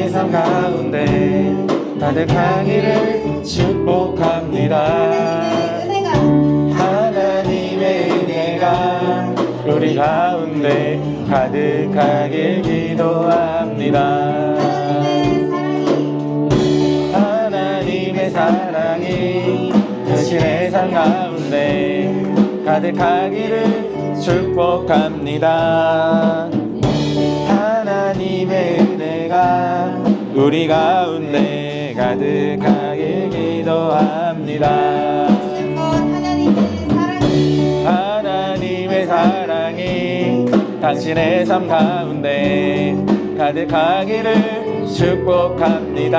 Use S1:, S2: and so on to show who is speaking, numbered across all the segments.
S1: 당신의 삶 가운데 가득하기를 축복합니다. 하나님의 은혜가 우리 가운데 가득하길 기도합니다. 하나님의 사랑이 당신의 삶 가운데 가득하기를 축복합니다. 하나님의 은혜가 우리 가운데 가득하길 기도합니다. 하나님의 사랑이 당신의 삶 가운데 가득하기를 축복합니다.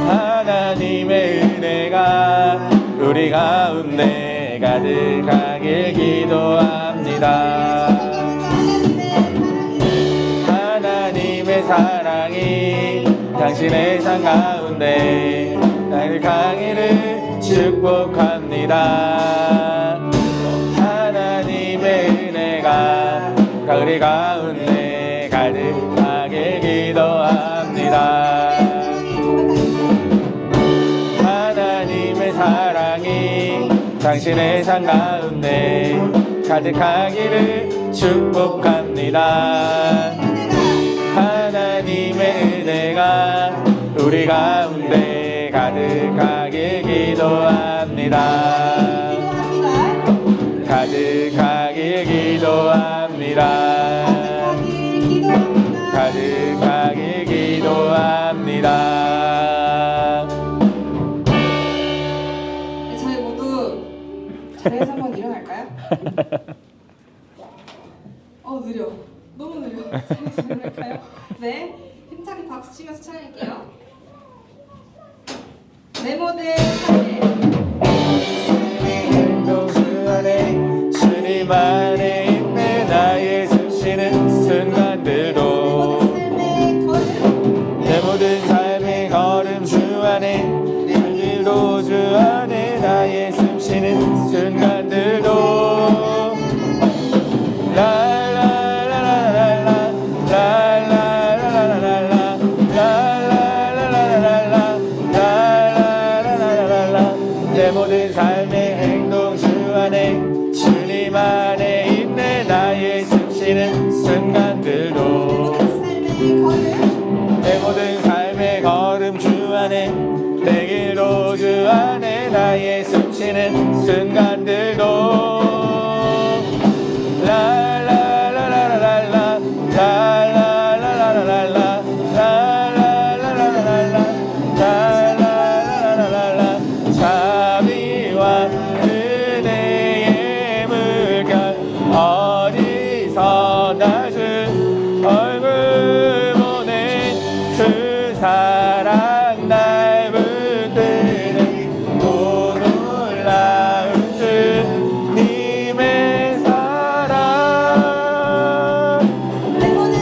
S1: 하나님의 은혜가 우리 가운데 가득하길 기도합니다. 하나님의 사랑이 당신의 삶 가운데 가득하기를 축복합니다. 하나님의 은혜가 우리 가운데 가득하길 기도합니다. 하나님의 사랑이 당신의 삶 가운데 가득하기를 축복합니다. 하나님의 은혜가 우리 가운데 가득하길 기도합니다. 가득하길 기도합니다. 가득하길 기도합니다.
S2: 저희 모두 자리에서 한번 일어날까요? 느려. 너무 느려. 자리에서 일어날까요? 네, 힘차게 박수 치면서 찬양할게요. 내 모든 삶에
S1: 행동수 안에 주님 안에 있네. 나의 숨쉬는 순간들도 내 모든 삶의 걸음 주 안에 일들도 주 안에 나의 숨쉬는 순간들도 내 모든 삶의 행동 주 안에 주님 안에 있네. 나의 숨쉬는 순간들도 내 모든 삶의 걸음 주 안에 내 길도 주 안에 나의 숨쉬는 순간들도 자비와 은혜의 물결 어디서나 주 얼굴 보내 그 사랑 날 붙드는 오 놀라운 주님의 사랑 내 모든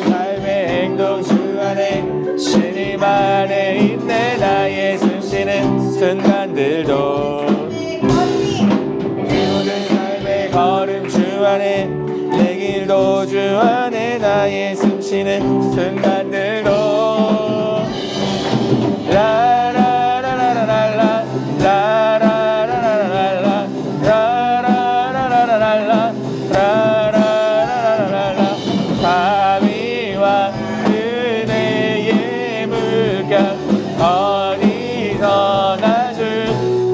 S1: 삶의 행동 주 안에 주님 안에 있네. 나의 숨쉬는 순간들도 내 모든 삶의 걸음 주 안에 내 길도 주 안에 나의 숨쉬는 순간들도 라라라라라라 라라라라라라 라라라라라라 라라라라라 자비와 은혜의 물결 어디서나 주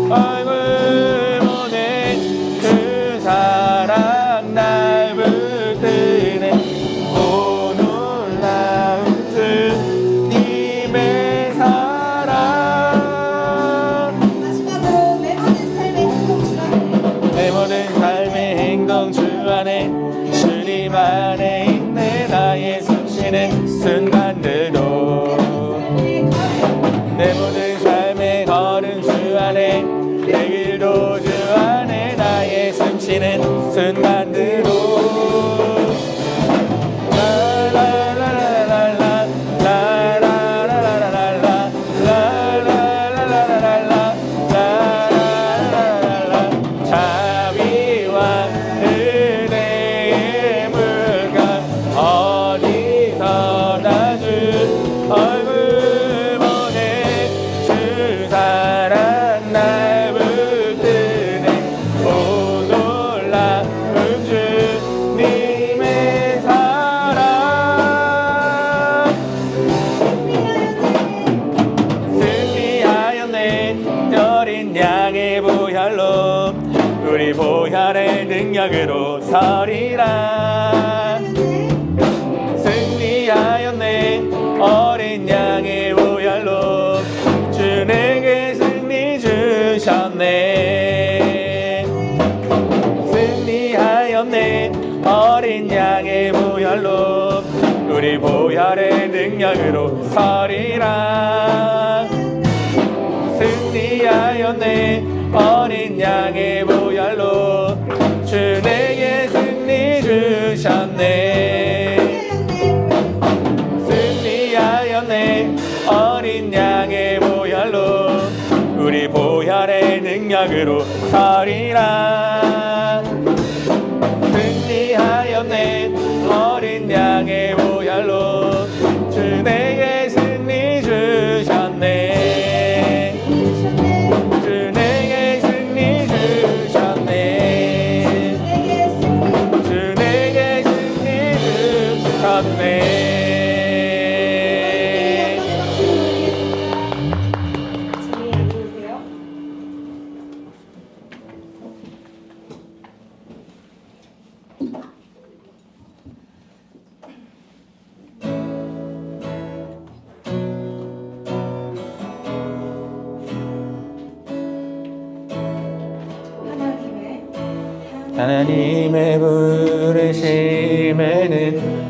S1: 얼굴 보내 그 사랑 날 붙드네 오 놀라운 주님의 사랑
S2: 마지막으로
S1: 내 모든 삶의 행동 주 안에 주님 안에 있네. 나의 숨쉬는 순간들도 내 모든 삶의 걸음 주 안에 내 길도 주 안에 나의 숨쉬는 순간들도 라라라라라라 라라라라라라 라라라라라라 라라라라라 자비와 은혜의 물결 능력으로 서리라. 승리하였네 어린 양의 보혈로 주 내게 승리 주셨네. 승리하였네 어린 양의 보혈로 우리 보혈의 능력으로 서리라. 승리하였네 어린 양의 보혈로 주 내게 승리 주셨네. 승리하였네 어린 양의 보혈로 우리 보혈의 능력으로 서리라. 승리하였네 어린 양의 보혈로 주 내게 승리 주셨네. 주 내게 승리 주셨네. 주 내게 승리 주셨네.
S2: 자리에 앉으세요.
S1: 하나님의 부르심에는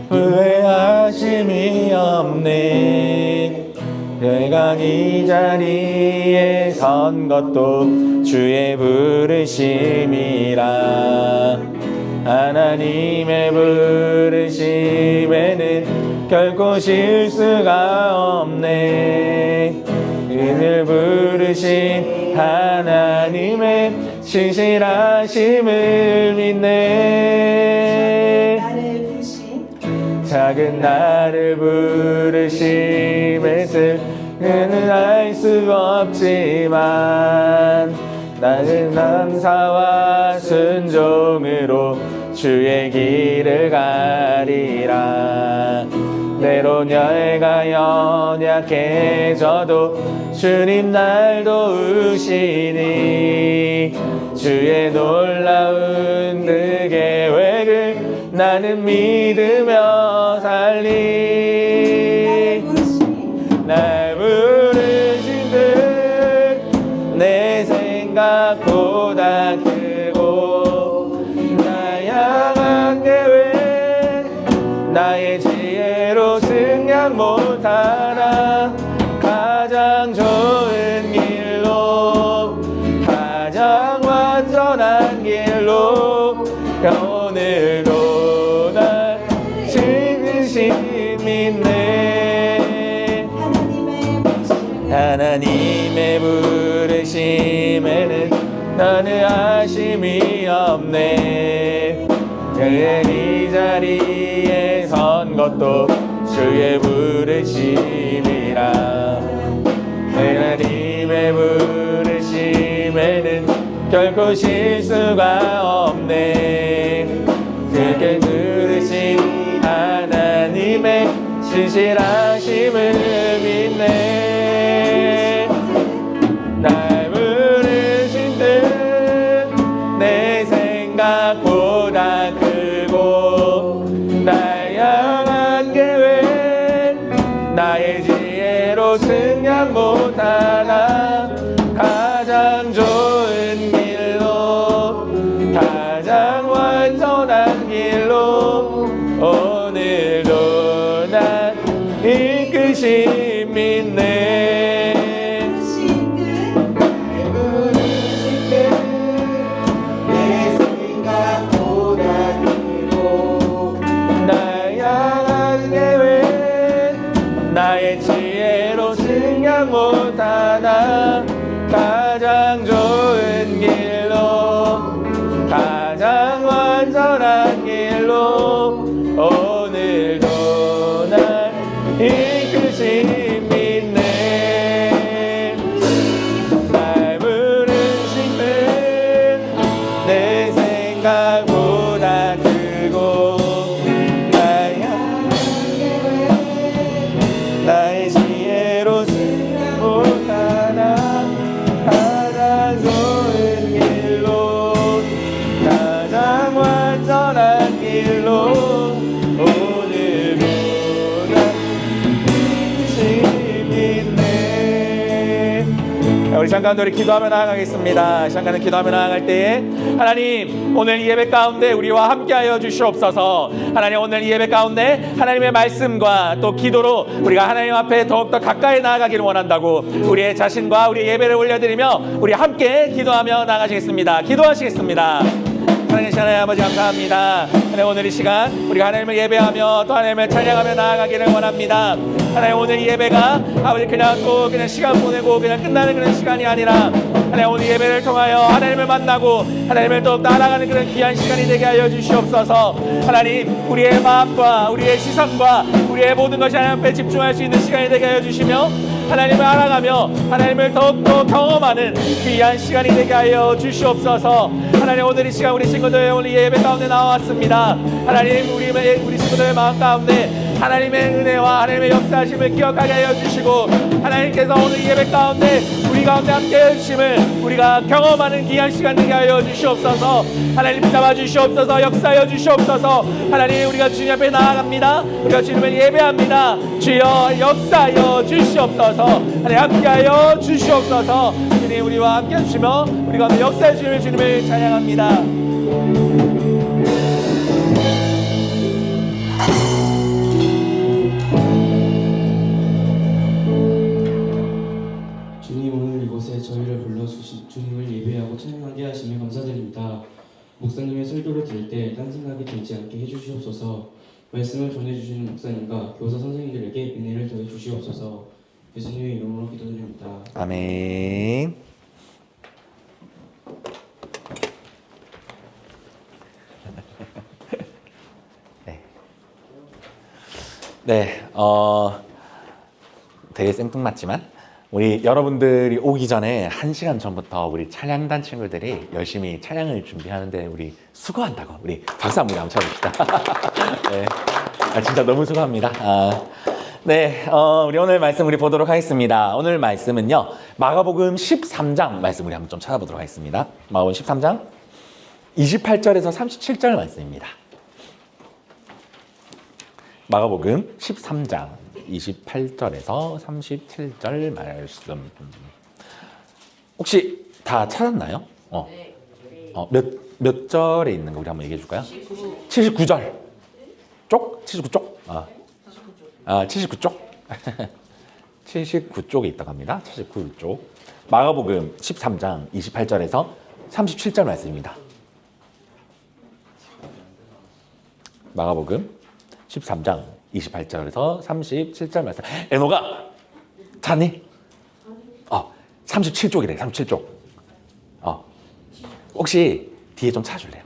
S1: 후회하심이 없네. 내가 이 자리에 선 것도 주의 부르심이라. 하나님의 부르심에는 결코 실수가 없네. 그를 부르신 하나님의 신실하심을 믿네.
S2: 나를 부르신
S1: 작은 나를 부르심에 그는 알 수 없지만 나는 감사와 순종으로 주의 길을 가리라. 때론 혈가 연약해져도 주님 날 도우시니 주의 놀라운 그 계획을 나는 믿으며 살리. 날 부르신 듯 내 생각보다 크고 나 향한 계획 나의 지혜로 승량 못하나 가장 좋은 길로 가장 완전한 길로 오늘도 날 지으신 믿네. 하나님의 부르심에는 나는 아심이 없네. 그의 이 자리에 선 것도 주의 부르심이라. 하나님의 부르심에는 결코 실수가 없네. 그렇게 들으신 하나님의 신실하심을 믿네. 날 부르신 듯 내 생각보다 크고 날 향한 계획 나의 지혜로 승량 못하나 가장 좋은 길로 가장 완전한 길로 오늘도 날 이끄신 믿네. 나의 지혜로 승량 못하나 가장 좋은 길로 가장 완전한 길로 오늘도 날 이끄신 믿네. 날 부르신 분 내 생각보다 크고 나의 지혜로 승량 못하나 시간 가운데 우리 기도하며 나아가겠습니다. 시간 가는 기도하며 나아갈 때에 하나님 오늘 이 예배 가운데 우리와 함께하여 주시옵소서. 하나님 오늘 이 예배 가운데 하나님의 말씀과 또 기도로 우리가 하나님 앞에 더욱더 가까이 나아가기를 원한다고 우리의 자신과 우리의 예배를 올려드리며 우리 함께 기도하며 나아가시겠습니다. 기도하시겠습니다. 하나님 하나님 아버지 감사합니다. 하나님 오늘 이 시간 우리가 하나님을 예배하며 또 하나님을 찬양하며 나아가기를 원합니다. 하나님 오늘 이 예배가 아버지 그냥 시간 보내고 그냥 끝나는 그런 시간이 아니라 하나님 오늘 예배를 통하여 하나님을 만나고 하나님을 또 따라가는 그런 귀한 시간이 되게 하여 주시옵소서. 하나님 우리의 마음과 우리의 시선과 우리의 모든 것이 하나님 앞에 집중할 수 있는 시간이 되게 하여 주시며 하나님을 알아가며 하나님을 더욱더 경험하는 귀한 시간이 되게 하여 주시옵소서. 하나님 오늘 이 시간 우리 친구들 오늘 예배 가운데 나왔습니다. 하나님 우리 친구들의 마음 가운데 하나님의 은혜와 하나님의 역사하심을 기억하게 하여 주시고 하나님께서 오늘 예배 가운데 우리 가운데 함께 해주심을 우리가 경험하는 귀한 시간 되게 하여 주시옵소서. 하나님 붙잡아 주시옵소서. 역사하여 주시옵소서. 하나님 우리가 주님 앞에 나아갑니다. 우리가 주님을 예배합니다. 주여 역사하여 주시옵소서. 하나님 함께하여 주시옵소서. 주님 우리와 함께 해주시며 우리 가운데 역사해 주시는 주님을 찬양합니다.
S3: 저희를 불러주신 주님을 예배하고 찬양하게 하시며 감사드립니다. 목사님의 설교를 들을 때 딴 생각이 들지 않게 해주시옵소서. 말씀을 전해주시는 목사님과 교사 선생님들에게 은혜를 더해 주시옵소서. 예수님의 이름으로 기도드립니다.
S1: 아멘. 네, 되게 생뚱맞지만 우리 여러분들이 오기 전에 1시간 전부터 우리 찬양단 친구들이 열심히 찬양을 준비하는데 우리 수고한다고 우리 박수 한번 쳐봅시다. 네, 진짜 너무 수고합니다. 네, 우리 오늘 말씀 우리 보도록 하겠습니다. 오늘 말씀은요 마가복음 13장 말씀 우리 한번 좀 찾아보도록 하겠습니다. 마가복음 13장 28절에서 37절 말씀입니다. 마가복음 13장 28절에서 37절 말씀. 혹시 다 찾았나요? 몇 절에 있는 거 우리 한번 얘기해 줄까요? 79절. 쪽? 79쪽? 79쪽. 79쪽에 있다고 합니다. 79쪽. 마가복음 13장 28절에서 37절 말씀입니다. 마가복음 13장 28절에서 37절 말씀. 에노가 찾니? 37쪽이래. 37쪽. 혹시 뒤에 좀 찾아줄래요?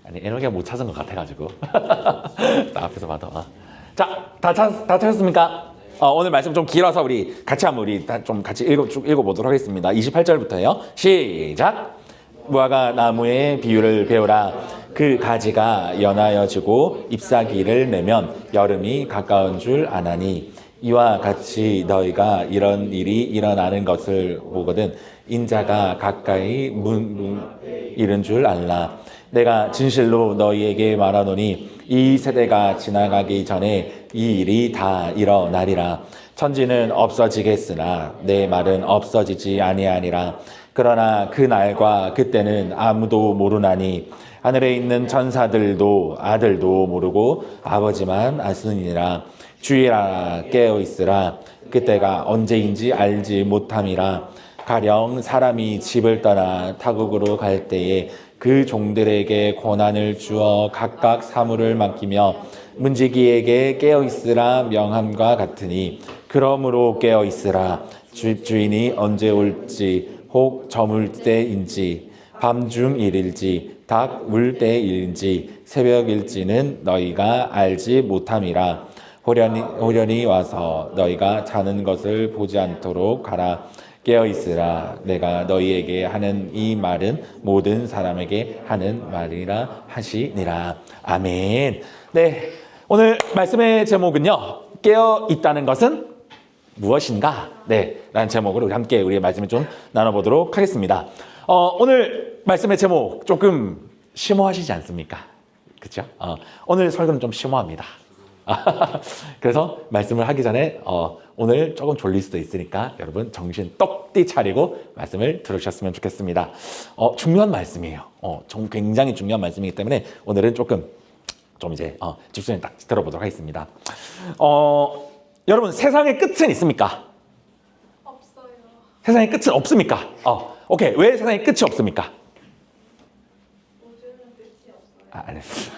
S1: 아니 에노가 못 찾은 것 같아가지고 나 앞에서 봐도. 자, 다 찾았습니까? 오늘 말씀 좀 길어서 우리 같이 한번 좀 같이 읽어보도록 하겠습니다. 28절부터요. 시작. 무화과 나무의 비유를 배우라. 그 가지가 연하여지고 잎사귀를 내면 여름이 가까운 줄 아나니 이와 같이 너희가 이런 일이 일어나는 것을 보거든 인자가 가까이 이른 줄 알라. 내가 진실로 너희에게 말하노니 이 세대가 지나가기 전에 이 일이 다 일어나리라. 천지는 없어지겠으나 내 말은 없어지지 아니하니라. 그러나 그 날과 그때는 아무도 모르나니 하늘에 있는 천사들도 아들도 모르고 아버지만 아시니라. 주의라 깨어 있으라. 그때가 언제인지 알지 못함이라. 가령 사람이 집을 떠나 타국으로 갈 때에 그 종들에게 권한을 주어 각각 사물을 맡기며 문지기에게 깨어 있으라 명함과 같으니 그러므로 깨어 있으라. 주인이 언제 올지 혹 저물 때인지 밤중일일지 닭 물 때일인지 새벽일지는 너희가 알지 못함이라. 호련히 와서 너희가 자는 것을 보지 않도록 하라. 깨어 있으라. 내가 너희에게 하는 이 말은 모든 사람에게 하는 말이라 하시니라. 아멘. 네, 오늘 말씀의 제목은요 깨어 있다는 것은 무엇인가? 네, 라는 제목으로 우리 함께 우리의 말씀을 좀 나눠보도록 하겠습니다. 오늘 말씀의 제목 조금 심오하시지 않습니까? 그렇죠? 오늘 설교는 좀 심오합니다. 그래서 말씀을 하기 전에 오늘 조금 졸릴 수도 있으니까 여러분 정신 똑띠 차리고 말씀을 들으셨으면 좋겠습니다. 중요한 말씀이에요. 굉장히 중요한 말씀이기 때문에 오늘은 조금 좀 이제 집중해 딱 들어보도록 하겠습니다. 여러분 세상의 끝은 있습니까?
S2: 없어요.
S1: 세상의 끝은 없습니까? 오케이. 왜 세상의 끝이 없습니까?
S2: 우주는 끝이 없어요.
S1: 안 했어.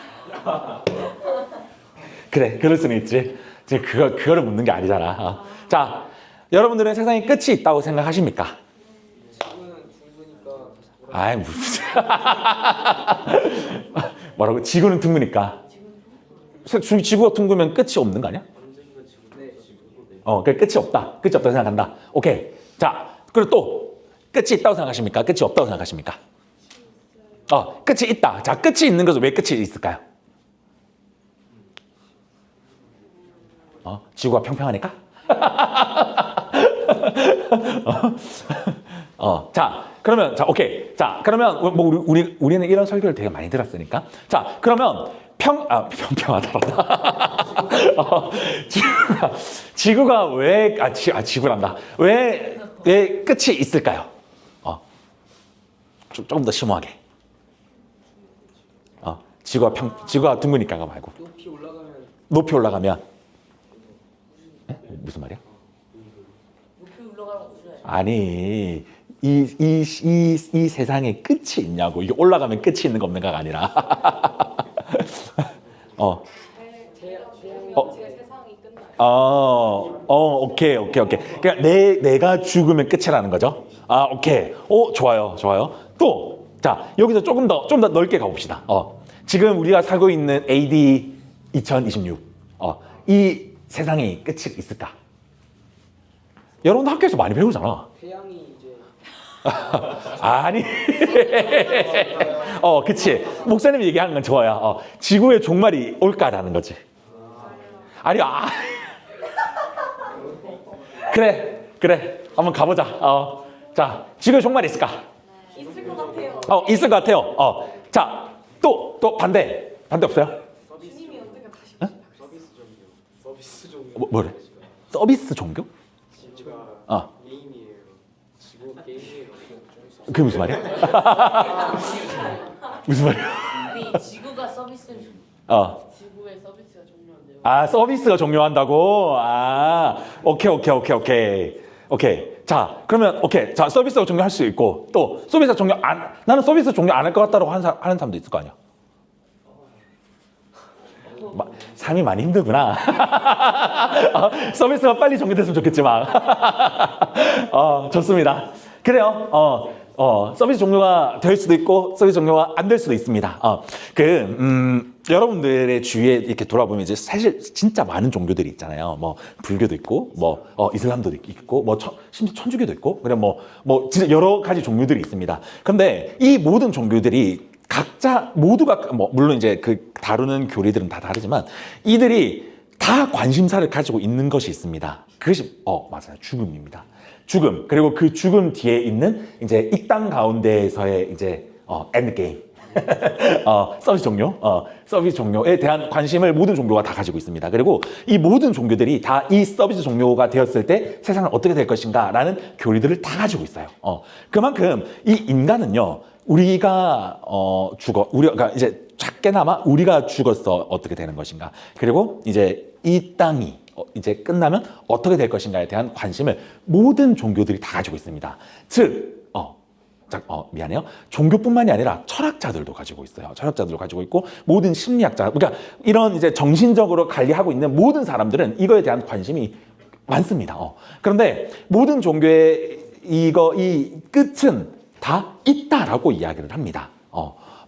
S1: 그래, 그럴 수는 있지. 지금 그거를 묻는 게 아니잖아. 자, 여러분들은 세상에 끝이 있다고 생각하십니까?
S4: 지구는 둥그니까
S1: 아이, 무슨. 뭐라고? 지구는 둥그니까. 지구가 둥그면 끝이 없는 거 아니야?
S4: 언젠가 지구네
S1: 그 끝이 없다. 끝이 없다고 생각한다. 오케이. 자, 그리고 또 끝이 있다고 생각하십니까? 끝이 없다고 생각하십니까? 끝이 있다. 자, 끝이 있는 것은 왜 끝이 있을까요? 지구가 평평하니까? 자, 그러면, 자, 오케이. 자, 그러면, 뭐, 우리는 이런 설교를 되게 많이 들었으니까. 자, 그러면, 평평하다. 지구가 왜, 지구란다. 왜 끝이 있을까요? 조금 더 심오하게. 지구가 둥그니까가 말고. 높이 올라가면. 무슨 말이야? 아니, 이 세상에 끝이 있냐고. 이게 올라가면 끝이 있는 거 없는가가 아니라.
S2: 세상이 끝나요.
S1: 오케이. 그러니까 내가 죽으면 끝이라는 거죠. 오케이. 좋아요. 또, 자, 여기서 조금 더 넓게 가봅시다. 지금 우리가 살고 있는 AD 2026. 이 세상에 끝이 있을까? 여러분도 학교에서 많이 배우잖아.
S4: 태양이 이제
S1: 아니. 그치. 목사님이 얘기하는 건 좋아요. 지구의 종말이 올까라는 거지. 아니, 그래. 한번 가보자. 자, 지구의 종말이 있을까?
S2: 있을 것 같아요.
S1: 있을 것 같아요. 자, 또 반대 없어요?
S2: 주님이 언젠가 다시
S4: 서비스 종류
S1: 뭐래? 서비스 종교?
S4: 지구가 게임이에요. 지구 게임이에요.
S1: 그게 무슨 말이야? 무슨 말이야?
S5: 아니 지구가 서비스는 지구의 서비스가 종료한대요.
S1: 서비스가 종료한다고? 오케이. 자, 그러면 자, 서비스가 종료할 수 있고 또 서비스가 나는 서비스 종료 안 할 것 같다고 하는 사람도 있을 거 아니야. 삶이 많이 힘들구나. 서비스가 빨리 종료됐으면 좋겠지만. 좋습니다. 그래요. 서비스 종료가 될 수도 있고 서비스 종료가 안 될 수도 있습니다. 여러분들의 주위에 이렇게 돌아보면 이제 사실 진짜 많은 종교들이 있잖아요. 뭐 불교도 있고, 뭐 이슬람도 있고, 뭐 심지어 천주교도 있고, 그래 뭐 진짜 여러 가지 종교들이 있습니다. 그런데 이 모든 종교들이 각자 모두가 물론 이제 그 다루는 교리들은 다 다르지만 이들이 다 관심사를 가지고 있는 것이 있습니다. 그것이 맞아요. 죽음입니다. 죽음. 그리고 그 죽음 뒤에 있는 이제 이 땅 가운데에서의 이제 엔드 게임. 서비스 종료에 대한 관심을 모든 종교가 다 가지고 있습니다. 그리고 이 모든 종교들이 다 이 서비스 종료가 되었을 때 세상은 어떻게 될 것인가 라는 교리들을 다 가지고 있어요. 그만큼 이 인간은요, 우리가 이제 작게나마 우리가 죽었어 어떻게 되는 것인가, 그리고 이제 이 땅이 이제 끝나면 어떻게 될 것인가에 대한 관심을 모든 종교들이 다 가지고 있습니다. 즉, 미안해요. 종교뿐만이 아니라 철학자들도 가지고 있어요. 철학자들도 가지고 있고 모든 심리학자, 그러니까 이런 이제 정신적으로 관리하고 있는 모든 사람들은 이거에 대한 관심이 많습니다. 그런데 모든 종교의 이 끝은 다 있다라고 이야기를 합니다.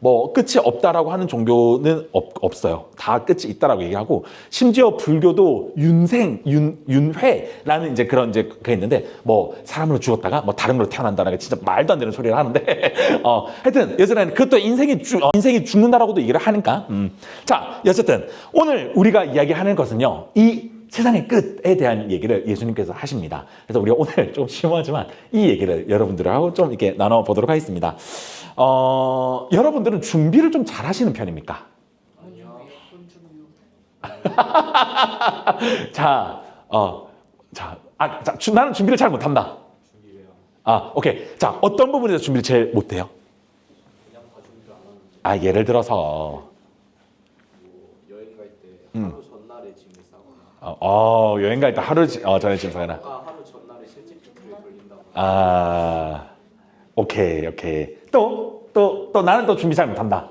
S1: 뭐 끝이 없다라고 하는 종교는 없어요. 다 끝이 있다라고 얘기하고, 심지어 불교도 윤회라는 이제 그런 이제 그게 있는데, 뭐 사람으로 죽었다가 뭐 다른 걸로 태어난다는 게 진짜 말도 안 되는 소리를 하는데, 하여튼 여전히 그것도 인생이 죽는다라고도 얘기를 하니까. 자, 어쨌든 오늘 우리가 이야기하는 것은요, 이 세상의 끝에 대한 얘기를 예수님께서 하십니다. 그래서 우리가 오늘 좀 심오하지만 이 얘기를 여러분들하고 좀 이렇게 나눠보도록 하겠습니다. 여러분들은 준비를 좀 잘 하시는 편입니까? 자, 나는 준비를 잘 못한다. 오케이. 자, 어떤 부분에서 준비를 제일 못해요?
S4: 그냥 다 준비를 안 하는데
S1: 예를 들어서,
S4: 뭐 여행 갈 때 하루 전날에 짐을 싸거나
S1: 여행 갈 때 하루 전에 짐 싸거나.
S4: 하루 전날에 실제 투표에 걸린다거나
S1: 오케이. 또 나는 또 준비 잘 못한다.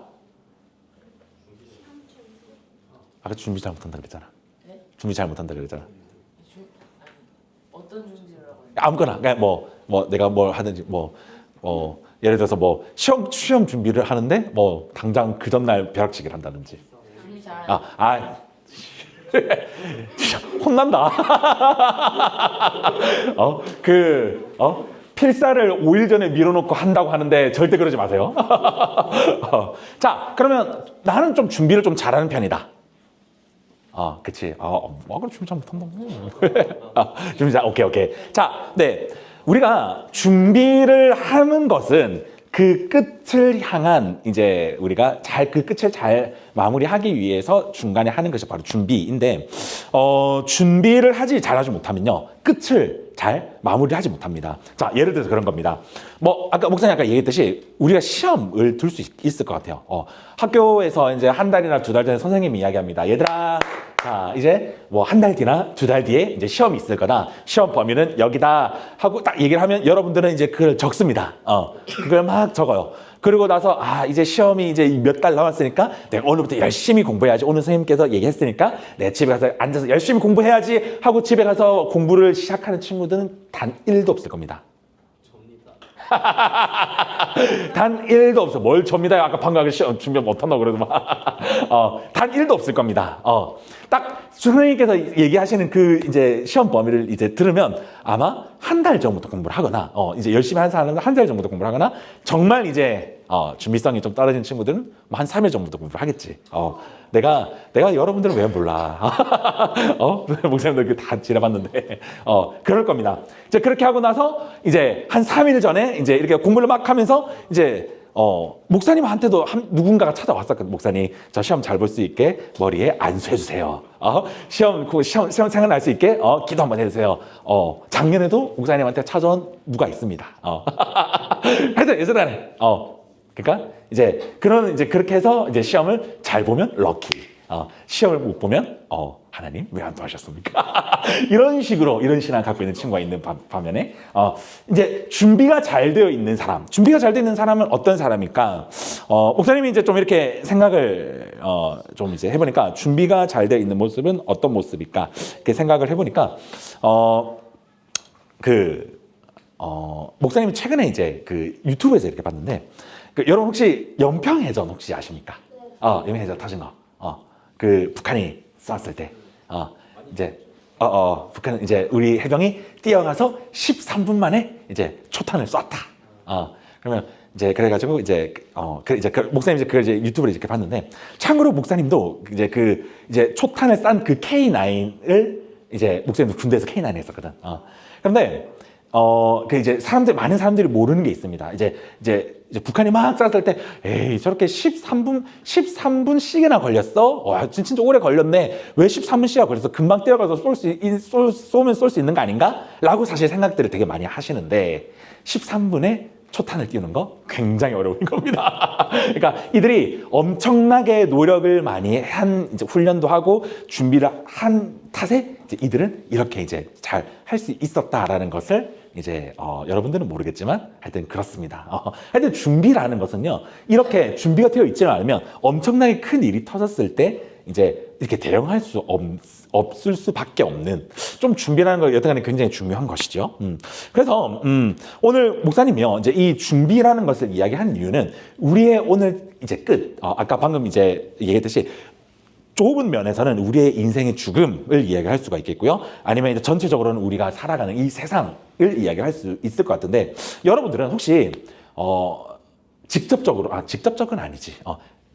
S1: 아까 준비 잘 못한다 그랬잖아.
S5: 네?
S1: 준비 잘 못한다 그랬잖아.
S5: 어떤 준비를 하고 있나요?
S1: 아무거나. 그냥 뭐 내가 뭘 하든지 예를 들어서 뭐 시험 준비를 하는데 뭐 당장 그 전날 벼락치기를 한다든지.
S5: 준비 잘.
S1: 진짜 혼난다. 필사를 5일 전에 밀어놓고 한다고 하는데 절대 그러지 마세요. 자, 그러면 나는 좀 준비를 좀 잘하는 편이다. 그치. 그럼 준비 잘 못한다. 준비 잘, 오케이. 자, 네. 우리가 준비를 하는 것은 그 끝을 향한 이제 우리가 그 끝을 잘 마무리하기 위해서 중간에 하는 것이 바로 준비인데, 준비를 잘하지 못하면요. 끝을 잘 마무리하지 못합니다. 자, 예를 들어서 그런 겁니다. 아까 목사님 아까 얘기했듯이 우리가 시험을 둘 수 있을 것 같아요. 학교에서 이제 한 달이나 두 달 전에 선생님이 이야기합니다. 얘들아, 자, 이제 뭐 한 달 뒤나 두 달 뒤에 이제 시험이 있을 거다. 시험 범위는 여기다 하고 딱 얘기를 하면 여러분들은 이제 그걸 적습니다. 그걸 막 적어요. 그리고 나서 이제 시험이 이제 몇 달 남았으니까 내가 오늘부터 열심히 공부해야지. 오늘 선생님께서 얘기했으니까 내가 집에 가서 앉아서 열심히 공부해야지 하고 집에 가서 공부를 시작하는 친구들은 단 1도 없을 겁니다. 단 1도 없어. 뭘 접니다. 아까 방금 시험 준비 못한다고 그래도 단 1도 없을 겁니다. 딱 선생님께서 얘기하시는 그 이제 시험 범위를 이제 들으면 아마 한 달 전부터 공부를 하거나 이제 열심히 하는 사람은 한 달 전부터 공부를 하거나 정말 이제 준비성이 좀 떨어진 친구들은 한 3일 전부터 공부를 하겠지. 내가 여러분들은 왜 몰라? 목사님들 다 지나봤는데 그럴 겁니다. 이제 그렇게 하고 나서 이제 한 3일 전에 이제 이렇게 공부를 막 하면서 이제 목사님한테도 누군가가 찾아왔었거든. 목사님, 저 시험 잘 볼 수 있게 머리에 안수 해주세요. 시험 생각날 수 있게 기도 한번 해주세요. 작년에도 목사님한테 찾아온 누가 있습니다. 하여튼 예전에 그러니까 이제 그렇게 해서 이제 시험을 잘 보면 럭키. 시험을 못 보면 하나님 왜 안 도와주셨습니까? 이런 신앙 갖고 있는 친구가 있는 반면에 이제 준비가 잘 되어 있는 사람은 어떤 사람일까? 목사님이 이제 좀 이렇게 생각을 좀 이제 해보니까 준비가 잘 되어 있는 모습은 어떤 모습일까? 이렇게 생각을 해보니까 목사님이 최근에 이제 그 유튜브에서 이렇게 봤는데 여러분 혹시 연평해전 혹시 아십니까? 연평해전 타신 거. 그 북한이 쐈을 때, 이제, 북한은 이제 우리 해병이 뛰어가서 13분 만에 이제 초탄을 쐈다. 그러면 이제 그래가지고 이제, 목사님 이제 그걸 이제 유튜브를 이렇게 봤는데, 참고로 목사님도 이제 초탄을 싼 그 K9을 이제 목사님도 군대에서 K9을 했었거든. 그런데, 이제 많은 사람들이 모르는 게 있습니다. 이제 북한이 막 쐈을 때, 에이, 저렇게 13분씩이나 걸렸어? 진짜 오래 걸렸네. 왜 13분씩이나 걸렸어? 금방 뛰어가서 쏘면 쏠 수 있는 거 아닌가? 라고 사실 생각들을 되게 많이 하시는데, 13분에 초탄을 띄우는 거 굉장히 어려운 겁니다. 그러니까 이들이 엄청나게 노력을 많이 이제 훈련도 하고 준비를 한 탓에 이들은 이렇게 이제 잘 할 수 있었다라는 것을 이제 여러분들은 모르겠지만 하여튼 그렇습니다. 하여튼 준비라는 것은요, 이렇게 준비가 되어 있지 않으면 엄청나게 큰 일이 터졌을 때 이제 이렇게 대응할 수 없을 수밖에 없는, 좀 준비라는 거 여튼간에 굉장히 중요한 것이죠. 그래서 오늘 목사님이요, 이제 이 준비라는 것을 이야기한 이유는 우리의 오늘 이제 끝, 아까 방금 이제 얘기했듯이 좁은 면에서는 우리의 인생의 죽음을 이야기할 수가 있겠고요. 아니면 이제 전체적으로는 우리가 살아가는 이 세상을 이야기할 수 있을 것 같은데, 여러분들은 혹시 직접적은 아니지.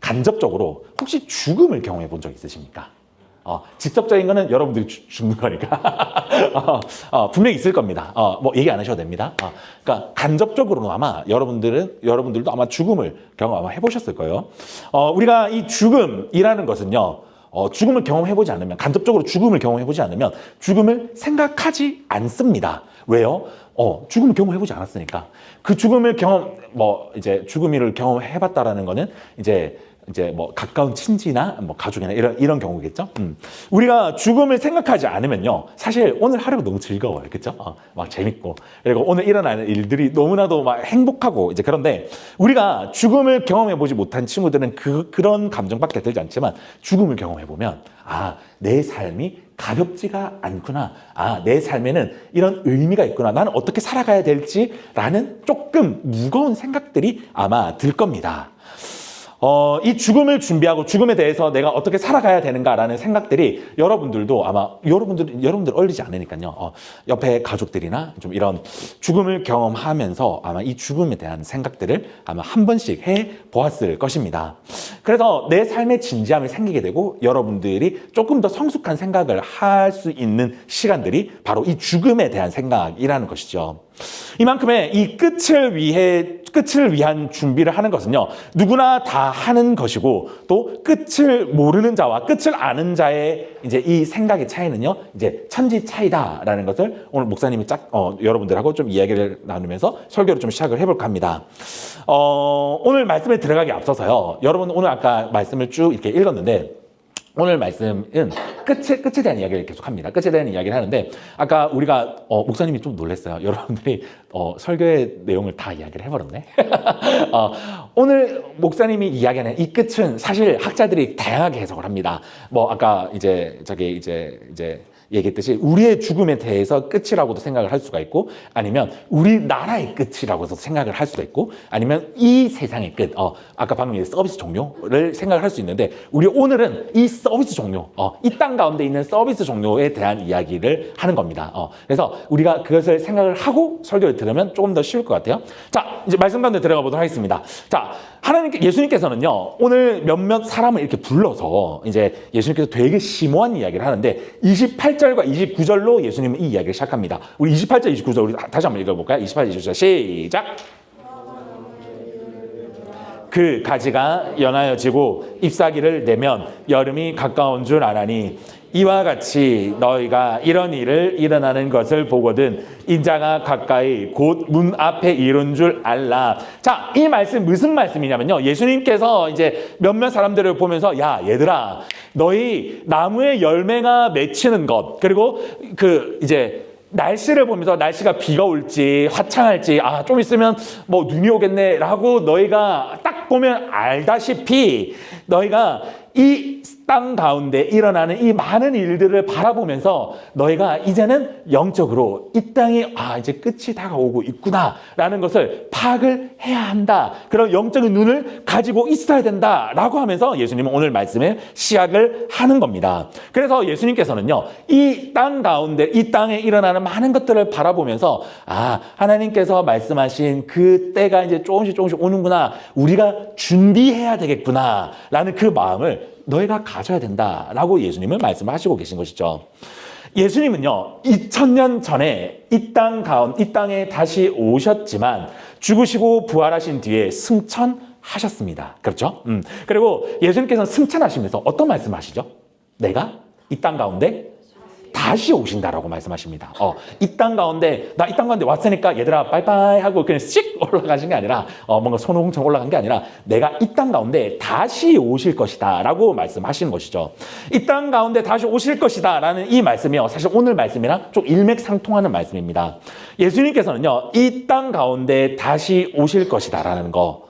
S1: 간접적으로 혹시 죽음을 경험해 본 적 있으십니까? 직접적인 거는 여러분들이 죽는 거니까 분명히 있을 겁니다. 뭐 얘기 안 하셔도 됩니다. 그러니까 간접적으로는 아마 여러분들도 아마 죽음을 경험 아마 해보셨을 거예요. 우리가 이 죽음이라는 것은요, 죽음을 경험해보지 않으면, 간접적으로 죽음을 경험해보지 않으면 죽음을 생각하지 않습니다. 왜요? 죽음을 경험해보지 않았으니까. 그 죽음을 이제 죽음을 경험해봤다라는 거는 이제 뭐 가까운 친지나 뭐 가족이나 이런 경우겠죠. 우리가 죽음을 생각하지 않으면요, 사실 오늘 하루가 너무 즐거워요, 그렇죠? 막 재밌고, 그리고 오늘 일어나는 일들이 너무나도 막 행복하고 이제 그런데 우리가 죽음을 경험해 보지 못한 친구들은 그런 감정밖에 들지 않지만 죽음을 경험해 보면 내 삶이 가볍지가 않구나. 내 삶에는 이런 의미가 있구나. 나는 어떻게 살아가야 될지라는 조금 무거운 생각들이 아마 들 겁니다. 이 죽음을 준비하고 죽음에 대해서 내가 어떻게 살아가야 되는가라는 생각들이 여러분들도 아마 여러분들 얼리지 않으니까요. 옆에 가족들이나 좀 이런 죽음을 경험하면서 아마 이 죽음에 대한 생각들을 아마 한 번씩 해 보았을 것입니다. 그래서 내 삶에 진지함이 생기게 되고 여러분들이 조금 더 성숙한 생각을 할 수 있는 시간들이 바로 이 죽음에 대한 생각이라는 것이죠. 이만큼의 이 끝을 위한 준비를 하는 것은요, 누구나 다 하는 것이고, 또 끝을 모르는 자와 끝을 아는 자의 이제 이 생각의 차이는요, 이제 천지 차이다라는 것을 오늘 목사님이 여러분들하고 좀 이야기를 나누면서 설교를 좀 시작을 해볼까 합니다. 오늘 말씀에 들어가기 앞서서요, 여러분 오늘 아까 말씀을 쭉 이렇게 읽었는데, 오늘 말씀은 끝에 대한 이야기를 계속합니다. 끝에 대한 이야기를 하는데 아까 우리가 목사님이 좀 놀랐어요. 여러분들이 설교의 내용을 다 이야기를 해버렸네. 오늘 목사님이 이야기하는 이 끝은 사실 학자들이 다양하게 해석을 합니다. 뭐 아까 이제 얘기했듯이 우리의 죽음에 대해서 끝이라고도 생각을 할 수가 있고, 아니면 우리나라의 끝이라고도 생각을 할 수가 있고, 아니면 이 세상의 끝, 아까 방금 얘기한 서비스 종료를 생각을 할 수 있는데, 우리 오늘은 이 서비스 종료, 이 땅 가운데 있는 서비스 종료에 대한 이야기를 하는 겁니다. 그래서 우리가 그것을 생각을 하고 설교를 들으면 조금 더 쉬울 것 같아요. 자, 이제 말씀 가운데 들어가 보도록 하겠습니다. 자, 예수님께서는요, 오늘 몇몇 사람을 이렇게 불러서 이제 예수님께서 되게 심오한 이야기를 하는데 28절과 29절로 예수님은 이 이야기를 시작합니다. 우리 28절, 29절 우리 다시 한번 읽어볼까요? 28절, 29절 시작! 그 가지가 연하여지고 잎사귀를 내면 여름이 가까운 줄 아나니 이와 같이 너희가 이런 일을 일어나는 것을 보거든 인자가 가까이 곧 문 앞에 이른 줄 알라. 자, 이 말씀 무슨 말씀이냐면요, 예수님께서 이제 몇몇 사람들을 보면서 야 얘들아, 너희 나무의 열매가 맺히는 것, 그리고 이제 날씨를 보면서 날씨가 비가 올지 화창할지 좀 있으면 뭐 눈이 오겠네 라고 너희가 딱 보면 알다시피 너희가 이 땅 가운데 일어나는 이 많은 일들을 바라보면서 너희가 이제는 영적으로 이 땅이 이제 끝이 다가오고 있구나 라는 것을 파악을 해야 한다, 그런 영적인 눈을 가지고 있어야 된다 라고 하면서 예수님은 오늘 말씀에 시작을 하는 겁니다. 그래서 예수님께서는요, 이 땅 가운데 이 땅에 일어나는 많은 것들을 바라보면서 하나님께서 말씀하신 그 때가 이제 조금씩 오는구나, 우리가 준비해야 되겠구나 라는 그 마음을 너희가 가져야 된다라고 예수님은 말씀하시고 계신 것이죠. 예수님은요, 2000년 전에 이 땅에 다시 오셨지만 죽으시고 부활하신 뒤에 승천하셨습니다. 그렇죠? 그리고 예수님께서는 승천하시면서 어떤 말씀하시죠? 내가 이 땅 가운데 다시 오신다라고 말씀하십니다. 이 땅 가운데 왔으니까 얘들아 빠이빠이 하고 그냥 씩 올라가신 게 아니라 뭔가 손오공처럼 올라간 게 아니라 내가 이 땅 가운데 다시 오실 것이다 라고 말씀하시는 것이죠. 이 땅 가운데 다시 오실 것이다 라는 이 말씀이요, 사실 오늘 말씀이랑 좀 일맥상통하는 말씀입니다. 예수님께서는요, 이 땅 가운데 다시 오실 것이다 라는 거,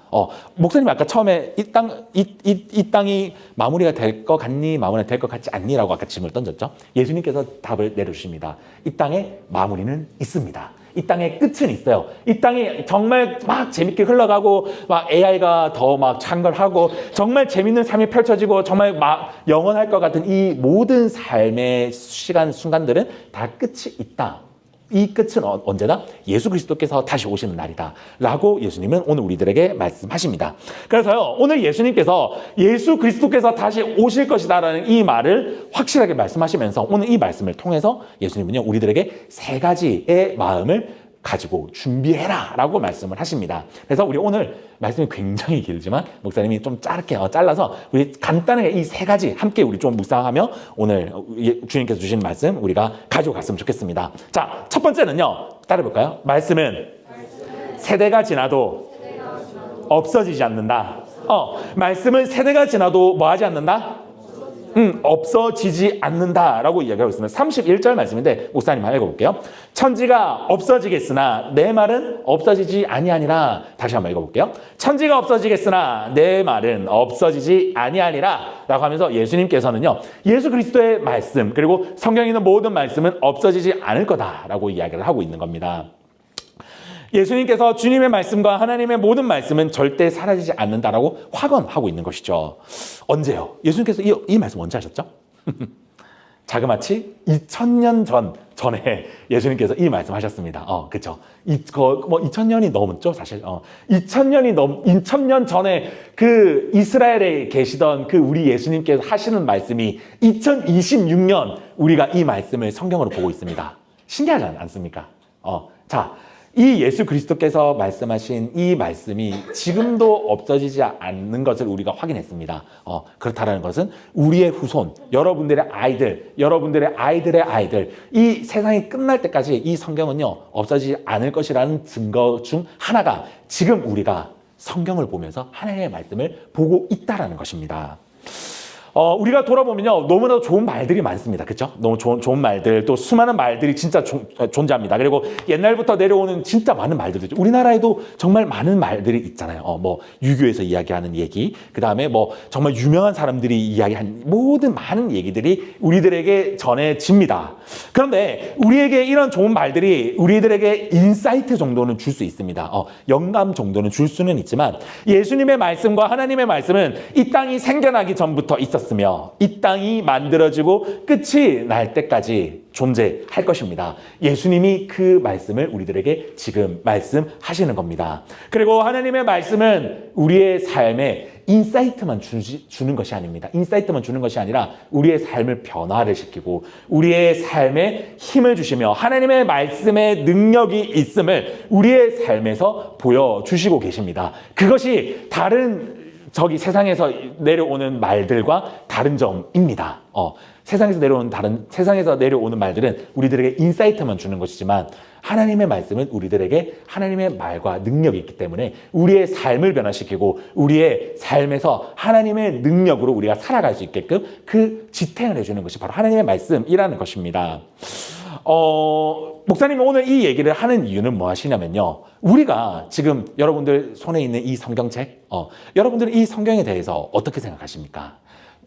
S1: 목사님이 아까 처음에 이 땅이 마무리가 될 것 같니? 마무리가 될 것 같지 않니? 라고 아까 질문을 던졌죠. 예수님께서 답을 내려주십니다. 이 땅에 마무리는 있습니다. 이 땅에 끝은 있어요. 이 땅이 정말 막 재밌게 흘러가고 막 AI가 더 막 창궐하고 정말 재밌는 삶이 펼쳐지고 정말 막 영원할 것 같은 이 모든 삶의 순간들은 다 끝이 있다. 이 끝은 언제다? 예수 그리스도께서 다시 오시는 날이다 라고 예수님은 오늘 우리들에게 말씀하십니다. 그래서요, 오늘 예수님께서 예수 그리스도께서 다시 오실 것이다 라는 이 말을 확실하게 말씀하시면서 오늘 이 말씀을 통해서 예수님은요, 우리들에게 세 가지의 마음을 가지고 준비해라 라고 말씀을 하십니다. 그래서 우리 오늘 말씀이 굉장히 길지만 목사님이 좀 짧게 잘라서 우리 간단하게 이 세 가지 함께 우리 좀 묵상하며 오늘 주님께서 주신 말씀 우리가 가지고 갔으면 좋겠습니다. 자, 첫 번째는요. 따라해볼까요? 말씀은 세대가 지나도 없어지지 않는다. 말씀은 세대가 지나도 뭐 하지 않는다? 없어지지 않는다라고 이야기하고 있습니다. 31절 말씀인데 목사님 한번 읽어볼게요. 천지가 없어지겠으나 내 말은 없어지지 아니하니라. 다시 한번 읽어볼게요. 천지가 없어지겠으나 내 말은 없어지지 아니하니라 라고 하면서 예수님께서는요, 예수 그리스도의 말씀 그리고 성경에 있는 모든 말씀은 없어지지 않을 거다라고 이야기를 하고 있는 겁니다. 예수님께서 주님의 말씀과 하나님의 모든 말씀은 절대 사라지지 않는다라고 확언하고 있는 것이죠. 언제요? 예수님께서 이 말씀 언제 하셨죠? 자그마치 2000년 전에 예수님께서 이 말씀 하셨습니다. 그쵸. 2000년이 넘었죠, 사실. 2000년 전에 그 이스라엘에 계시던 그 우리 예수님께서 하시는 말씀이 2026년 우리가 이 말씀을 성경으로 보고 있습니다. 신기하지 않습니까? 자. 이 예수 그리스도께서 말씀하신 이 말씀이 지금도 없어지지 않는 것을 우리가 확인했습니다. 그렇다는 것은 우리의 후손, 여러분들의 아이들, 여러분들의 아이들의 아이들, 이 세상이 끝날 때까지 이 성경은요, 없어지지 않을 것이라는 증거 중 하나가 지금 우리가 성경을 보면서 하나님의 말씀을 보고 있다는 것입니다. 우리가 돌아보면요, 너무나도 좋은 말들이 많습니다. 그렇죠? 너무 좋은 말들, 또 수많은 말들이 진짜 존재합니다. 그리고 옛날부터 내려오는 진짜 많은 말들도 있죠. 우리나라에도 정말 많은 말들이 있잖아요. 뭐 유교에서 이야기하는 얘기, 그 다음에 뭐 정말 유명한 사람들이 이야기한 모든 많은 얘기들이 우리들에게 전해집니다. 그런데 우리에게 이런 좋은 말들이 우리들에게 인사이트 정도는 줄 수 있습니다. 영감 정도는 줄 수는 있지만 예수님의 말씀과 하나님의 말씀은 이 땅이 생겨나기 전부터 있었습니다. 이 땅이 만들어지고 끝이 날 때까지 존재할 것입니다. 예수님이 그 말씀을 우리들에게 지금 말씀하시는 겁니다. 그리고 하나님의 말씀은 우리의 삶에 인사이트만 주는 것이 아닙니다. 인사이트만 주는 것이 아니라 우리의 삶을 변화를 시키고 우리의 삶에 힘을 주시며 하나님의 말씀의 능력이 있음을 우리의 삶에서 보여주시고 계십니다. 그것이 다른 저기 세상에서 내려오는 말들과 다른 점입니다. 세상에서 내려오는 말들은 우리들에게 인사이트만 주는 것이지만 하나님의 말씀은 우리들에게 하나님의 말과 능력이 있기 때문에 우리의 삶을 변화시키고 우리의 삶에서 하나님의 능력으로 우리가 살아갈 수 있게끔 그 지탱을 해주는 것이 바로 하나님의 말씀이라는 것입니다. 목사님이 오늘 이 얘기를 하는 이유는 무엇이냐면요. 우리가 지금 여러분들 손에 있는 이 성경책, 여러분들은 이 성경에 대해서 어떻게 생각하십니까?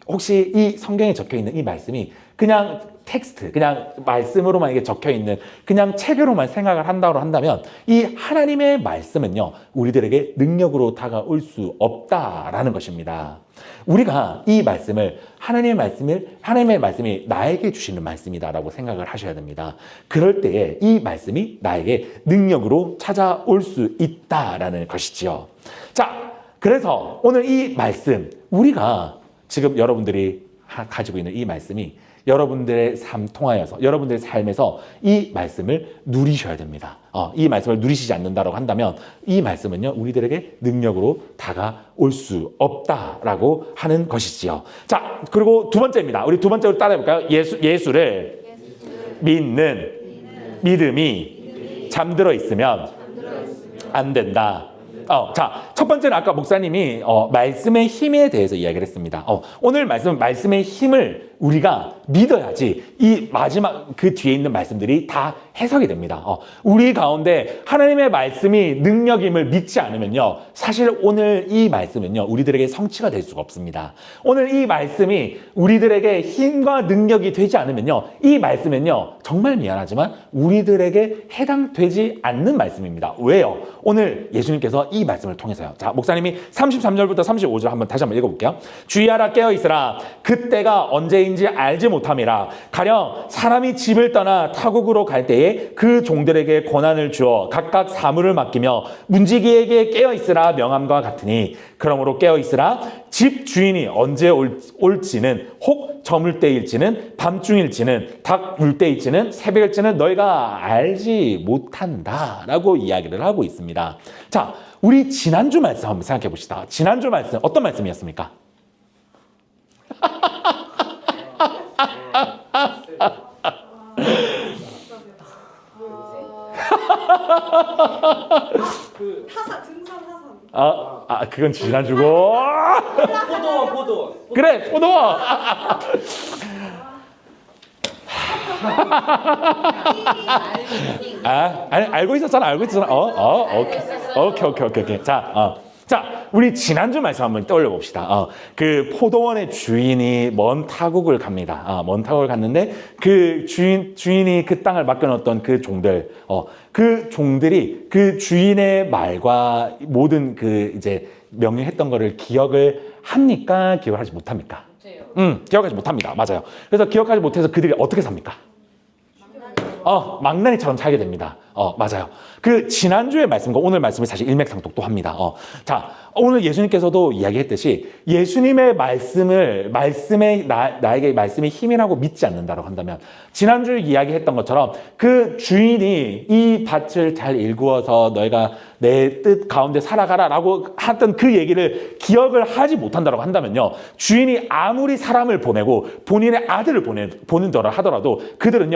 S1: 혹시 이 성경에 적혀 있는 이 말씀이 그냥 텍스트, 그냥 말씀으로만 이게 적혀 있는 그냥 책으로만 생각을 한다고 한다면 이 하나님의 말씀은요, 우리들에게 능력으로 다가올 수 없다라는 것입니다. 우리가 이 말씀을 하나님의 말씀이 나에게 주시는 말씀이다라고 생각을 하셔야 됩니다. 그럴 때에 이 말씀이 나에게 능력으로 찾아올 수 있다라는 것이지요. 자, 그래서 오늘 이 말씀, 우리가 지금 여러분들이 가지고 있는 이 말씀이 여러분들의 삶 통하여서 여러분들의 삶에서 이 말씀을 누리셔야 됩니다. 이 말씀을 누리시지 않는다고 한다면 이 말씀은요, 우리들에게 능력으로 다가올 수 없다라고 하는 것이지요. 자, 그리고 두 번째입니다. 우리 두 번째로 따라해볼까요? 예수를 믿는 믿음이 잠들어 있으면 안 된다. 자, 첫 번째는 아까 목사님이 말씀의 힘에 대해서 이야기를 했습니다. 오늘 말씀의 힘을 우리가 믿어야지 이 마지막 그 뒤에 있는 말씀들이 다 해석이 됩니다. 우리 가운데 하나님의 말씀이 능력임을 믿지 않으면요, 사실 오늘 이 말씀은요, 우리들에게 성취가 될 수가 없습니다. 오늘 이 말씀이 우리들에게 힘과 능력이 되지 않으면요, 이 말씀은요, 정말 미안하지만 우리들에게 해당되지 않는 말씀입니다. 왜요? 오늘 예수님께서 이 말씀을 통해서요. 자, 목사님이 33절부터 35절 한번 다시 한번 읽어볼게요. 주의하라, 깨어있으라. 그때가 언제인지 알지 못함이라. 가령 사람이 집을 떠나 타국으로 갈 때에 각각에게 그 종들에게 권한을 주어 각각 사물을 맡기며 문지기에게 깨어있으라 명함과 같으니 그러므로 깨어있으라. 집 주인이 언제 올지는 혹 저물 때일지는 밤중일지는 닭 물 때일지는 새벽일지는 너희가 알지 못한다 라고 이야기를 하고 있습니다. 자, 우리 지난주 말씀 한번 생각해 봅시다. 지난주 말씀 어떤 말씀이었습니까?
S2: 하산 등산 하산.
S1: 그건 지난주고.
S4: 포도원.
S1: 그래, 포도원. 아니, 알고 있었잖아. 오케이. 자, 우리 지난주 말씀 한번 떠올려 봅시다. 그 포도원의 주인이 먼 타국을 갑니다. 먼 타국을 갔는데 그 주인이 그 땅을 맡겨놓았던 그 종들, 그 종들이 그 주인의 말과 모든 그 이제 명령했던 거를 기억을 합니까? 기억을 하지 못합니까?
S5: 못해요.
S1: 기억하지 못합니다. 맞아요. 그래서 기억하지 못해서 그들이 어떻게 삽니까? 망나니처럼 살게 됩니다. 맞아요. 그 지난주의 말씀과 오늘 말씀이 사실 일맥상통도 합니다. 자, 오늘 예수님께서도 이야기했듯이 예수님의 말씀에 나에게 말씀이 힘이라고 믿지 않는다고 한다면 지난주에 이야기했던 것처럼 그 주인이 이 밭을 잘 일구어서 너희가 내 뜻 가운데 살아가라라고 했던 그 얘기를 기억을 하지 못한다고 한다면요. 주인이 아무리 사람을 보내고 본인의 아들을 보낸다고 하더라도 그들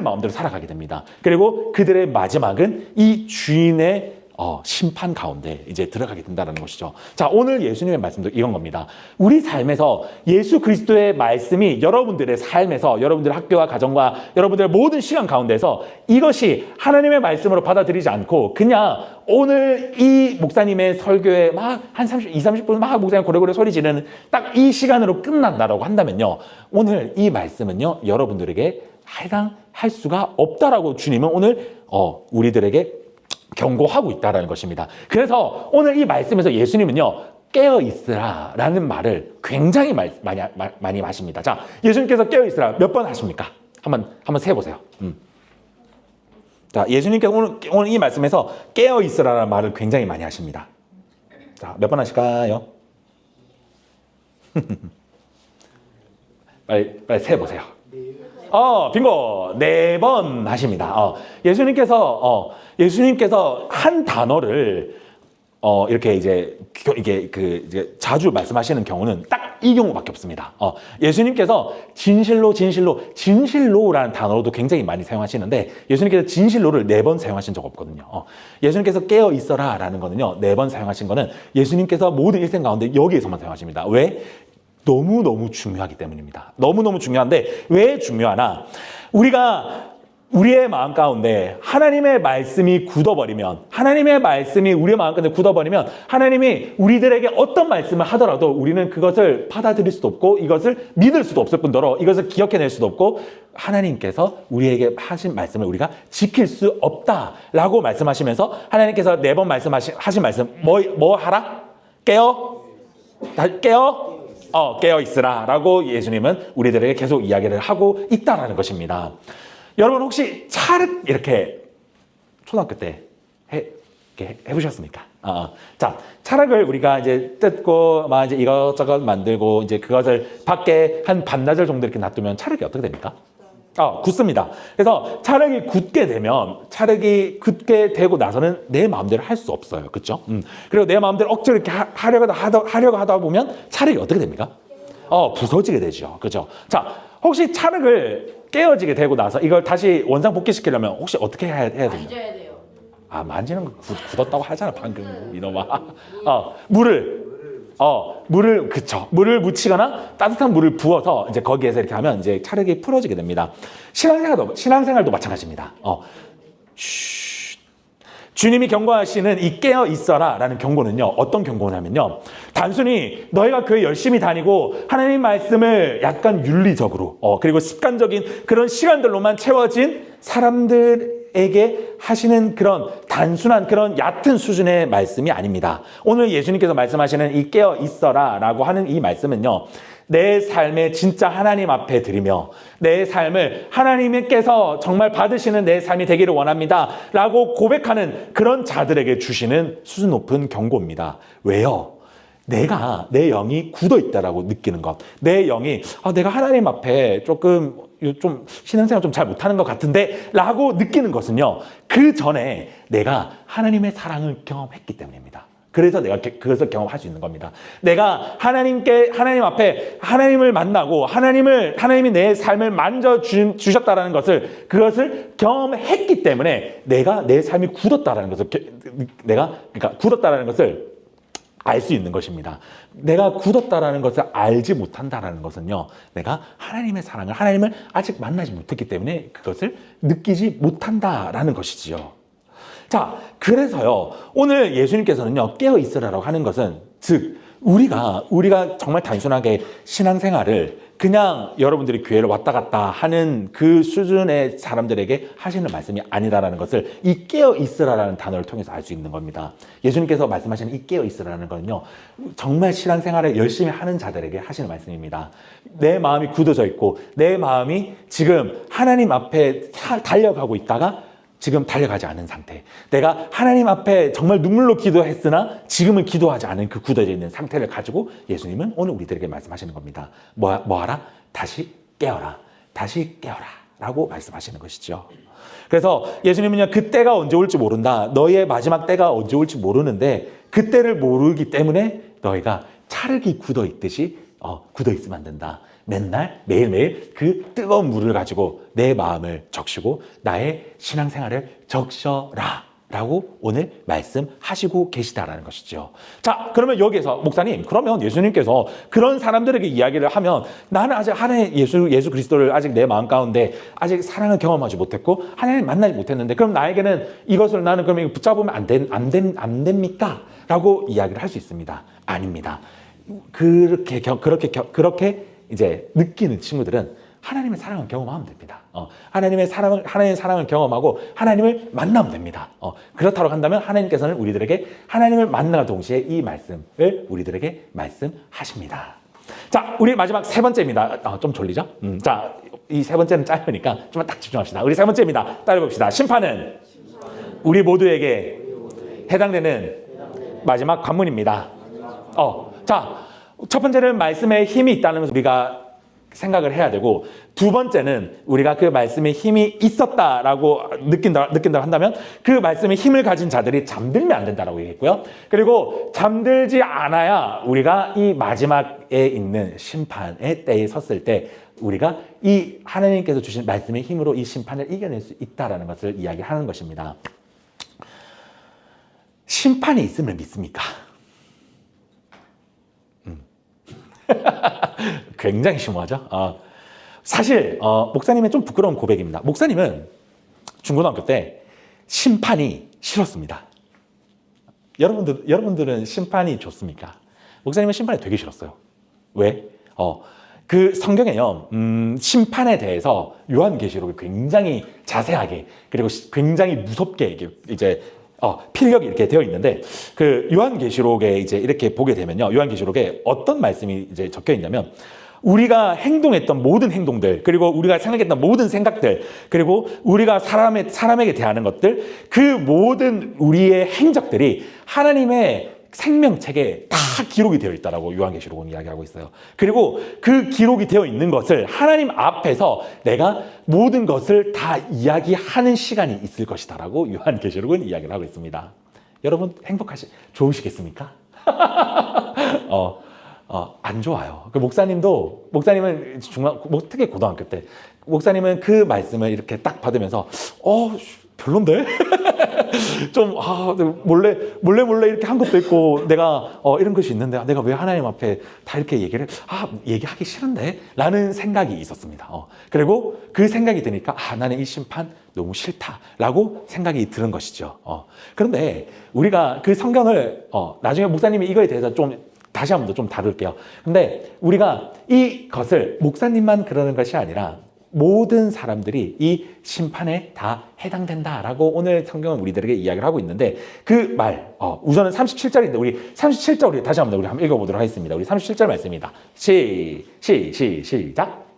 S1: 마음대로 살아가게 됩니다. 그리고 그들의 마지막은 이 주인의 심판 가운데 이제 들어가게 된다는 것이죠. 자, 오늘 예수님의 말씀도 이런 겁니다. 우리 삶에서 예수 그리스도의 말씀이 여러분들의 삶에서 여러분들의 학교와 가정과 여러분들의 모든 시간 가운데서 이것이 하나님의 말씀으로 받아들이지 않고 그냥 오늘 이 목사님의 설교에 막 한 30분 막 목사님 고래고래 소리 지르는 딱 이 시간으로 끝난다라고 한다면요. 오늘 이 말씀은요. 여러분들에게 해당할 수가 없다라고 주님은 오늘 우리들에게 경고하고 있다는 것입니다. 그래서 오늘 이 말씀에서 예수님은요. 깨어있으라 라는 말을 굉장히 많이 하십니다. 자, 예수님께서 깨어있으라 몇 번 하십니까? 한번 세보세요. 자, 예수님께서 오늘 이 말씀에서 깨어있으라라는 말을 굉장히 많이 하십니다. 자, 몇 번 하실까요? 빨리 세보세요. 빙고! 4번 하십니다. 예수님께서 한 단어를, 이렇게 이제 자주 말씀하시는 경우는 딱 이 경우밖에 없습니다. 예수님께서 진실로라는 단어도 굉장히 많이 사용하시는데 예수님께서 진실로를 4번 사용하신 적 없거든요. 예수님께서 깨어 있어라 라는 거는요, 4번 사용하신 거는 예수님께서 모든 일생 가운데 여기에서만 사용하십니다. 왜? 너무너무 중요하기 때문입니다. 너무너무 중요한데 왜 중요하나? 우리의 마음 가운데 하나님의 말씀이 굳어버리면, 하나님의 말씀이 우리의 마음 가운데 굳어버리면 하나님이 우리들에게 어떤 말씀을 하더라도 우리는 그것을 받아들일 수도 없고 이것을 믿을 수도 없을 뿐더러 이것을 기억해낼 수도 없고 하나님께서 우리에게 하신 말씀을 우리가 지킬 수 없다라고 말씀하시면서 하나님께서 4번 하신 말씀 뭐 하라? 깨어 있으라 라고 예수님은 우리들에게 계속 이야기를 하고 있다라는 것입니다. 여러분 혹시 차륵 이렇게 초등학교 때 해보셨습니까? 자, 차륵을 우리가 이제 뜯고 막 이제 이것저것 만들고 이제 그것을 밖에 한 반나절 정도 이렇게 놔두면 차륵이 어떻게 됩니까? 굳습니다. 그래서 차륵이 굳게 되고 나서는 내 마음대로 할 수 없어요. 그렇죠? 그리고 내 마음대로 억지로 이렇게 하려고 하다 보면 차륵이 어떻게 됩니까? 부서지게 되죠. 그렇죠? 자, 혹시 차륵을 깨어지게 되고 나서 이걸 다시 원상 복귀시키려면 혹시 어떻게 해야 되냐?
S5: 만져야 돼요.
S1: 만지는 거 굳었다고 하잖아, 방금 이놈아. 물을 묻히거나 따뜻한 물을 부어서 이제 거기에서 이렇게 하면 이제 차륵이 풀어지게 됩니다. 신앙생활도 마찬가지입니다. 주님이 경고하시는 이 깨어 있어라 라는 경고는요, 어떤 경고냐면요, 단순히 너희가 교회 열심히 다니고 하나님 말씀을 약간 윤리적으로 그리고 습관적인 그런 시간들로만 채워진 사람들에게 하시는 그런 단순한 그런 얕은 수준의 말씀이 아닙니다. 오늘 예수님께서 말씀하시는 이 깨어 있어라 라고 하는 이 말씀은요, 내 삶에 진짜 하나님 앞에 드리며 내 삶을 하나님께서 정말 받으시는 내 삶이 되기를 원합니다 라고 고백하는 그런 자들에게 주시는 수준 높은 경고입니다. 왜요? 내가 내 영이 굳어있다라고 느끼는 것, 내 영이 내가 하나님 앞에 조금 좀 신앙생활 좀 잘 못하는 것 같은데 라고 느끼는 것은요, 그 전에 내가 하나님의 사랑을 경험했기 때문입니다. 그래서 내가 그것을 경험할 수 있는 겁니다. 내가 하나님 앞에 하나님을 만나고 하나님이 내 삶을 만져 주셨다라는 것을, 그것을 경험했기 때문에 내가 내 삶이 굳었다라는 것을, 그러니까 굳었다라는 것을 알 수 있는 것입니다. 내가 굳었다라는 것을 알지 못한다라는 것은요, 내가 하나님의 사랑을, 하나님을 아직 만나지 못했기 때문에 그것을 느끼지 못한다라는 것이지요. 자, 그래서요, 오늘 예수님께서는요, 깨어 있으라고 하는 것은, 즉, 우리가 정말 단순하게 신앙생활을 그냥 여러분들이 교회를 왔다 갔다 하는 그 수준의 사람들에게 하시는 말씀이 아니라는 것을 이 깨어 있으라라는 단어를 통해서 알 수 있는 겁니다. 예수님께서 말씀하시는 이 깨어 있으라는 건요, 정말 신앙생활을 열심히 하는 자들에게 하시는 말씀입니다. 내 마음이 굳어져 있고 내 마음이 지금 하나님 앞에 달려가고 있다가 지금 달려가지 않은 상태, 내가 하나님 앞에 정말 눈물로 기도했으나 지금은 기도하지 않은 그 굳어져 있는 상태를 가지고 예수님은 오늘 우리들에게 말씀하시는 겁니다. 뭐하라? 다시 깨어라. 다시 깨어라 라고 말씀하시는 것이죠. 그래서 예수님은요, 그때가 언제 올지 모른다, 너희의 마지막 때가 언제 올지 모르는데 그때를 모르기 때문에 너희가 찰흙이 굳어 있듯이 굳어 있으면 안 된다. 맨날 매일매일 그 뜨거운 물을 가지고 내 마음을 적시고 나의 신앙생활을 적셔라 라고 오늘 말씀하시고 계시다라는 것이죠. 자, 그러면 여기에서 목사님, 그러면 예수님께서 그런 사람들에게 이야기를 하면 나는 아직 하나님 예수 그리스도를 아직 내 마음 가운데 아직 사랑을 경험하지 못했고 하나님 만나지 못했는데 그럼 나에게는 이것을 나는 그러면 붙잡으면 안 됩니까? 라고 이야기를 할 수 있습니다. 아닙니다. 그렇게 이제 느끼는 친구들은 하나님의 사랑을 경험하면 됩니다. 하나님의 사랑을 경험하고 하나님을 만나면 됩니다. 그렇다고 한다면 하나님께서는 우리들에게 하나님을 만나는 동시에 이 말씀을 우리들에게 말씀하십니다. 자, 우리 마지막 세 번째입니다. 좀 졸리죠? 자, 이 세 번째는 짧으니까 좀만 딱 집중합시다. 우리 세 번째입니다. 따라해봅시다. 심판은 우리 모두에게 해당되는 마지막 관문입니다. 자, 첫 번째는 말씀에 힘이 있다는 것을 우리가 생각을 해야 되고, 두 번째는 우리가 그 말씀에 힘이 있었다라고 느낀다고 한다면 그 말씀에 힘을 가진 자들이 잠들면 안 된다라고 얘기했고요. 그리고 잠들지 않아야 우리가 이 마지막에 있는 심판의 때에 섰을 때 우리가 이 하나님께서 주신 말씀의 힘으로 이 심판을 이겨낼 수 있다라는 것을 이야기하는 것입니다. 심판이 있음을 믿습니까? 굉장히 심오하죠. 사실 목사님의 좀 부끄러운 고백입니다. 목사님은 중고등학교 때 심판이 싫었습니다. 여러분들은 심판이 좋습니까? 목사님은 심판이 되게 싫었어요. 왜? 그 성경에요, 심판에 대해서 요한계시록이 굉장히 자세하게 그리고 굉장히 무섭게 이제 필력이 이렇게 되어 있는데, 그 요한계시록에 이제 이렇게 보게 되면요, 요한계시록에 어떤 말씀이 이제 적혀 있냐면, 우리가 행동했던 모든 행동들, 그리고 우리가 생각했던 모든 생각들, 그리고 우리가 사람에게 대하는 것들, 그 모든 우리의 행적들이 하나님의 생명책에 다 기록이 되어 있다라고 요한계시록은 이야기하고 있어요. 그리고 그 기록이 되어 있는 것을 하나님 앞에서 내가 모든 것을 다 이야기하는 시간이 있을 것이다라고 요한계시록은 이야기를 하고 있습니다. 여러분 좋으시겠습니까? 안 좋아요. 목사님은 특히 고등학교 때 목사님은 그 말씀을 이렇게 딱 받으면서 별론데? 좀 몰래 이렇게 한 것도 있고, 내가 이런 것이 있는데 내가 왜 하나님 앞에 다 이렇게 얘기하기 싫은데? 라는 생각이 있었습니다. 그리고 그 생각이 드니까 나는 이 심판 너무 싫다라고 생각이 드는 것이죠. 그런데 우리가 그 성경을 나중에 목사님이 이거에 대해서 좀 다시 한 번 더 좀 다룰게요. 근데 우리가 이것을 목사님만 그러는 것이 아니라 모든 사람들이 이 심판에 다 해당된다라고 오늘 성경은 우리들에게 이야기를 하고 있는데 그 말, 우선은 37절인데 우리 37절 우리 다시 한번 읽어보도록 하겠습니다. 우리 37절 말씀입니다. 시작.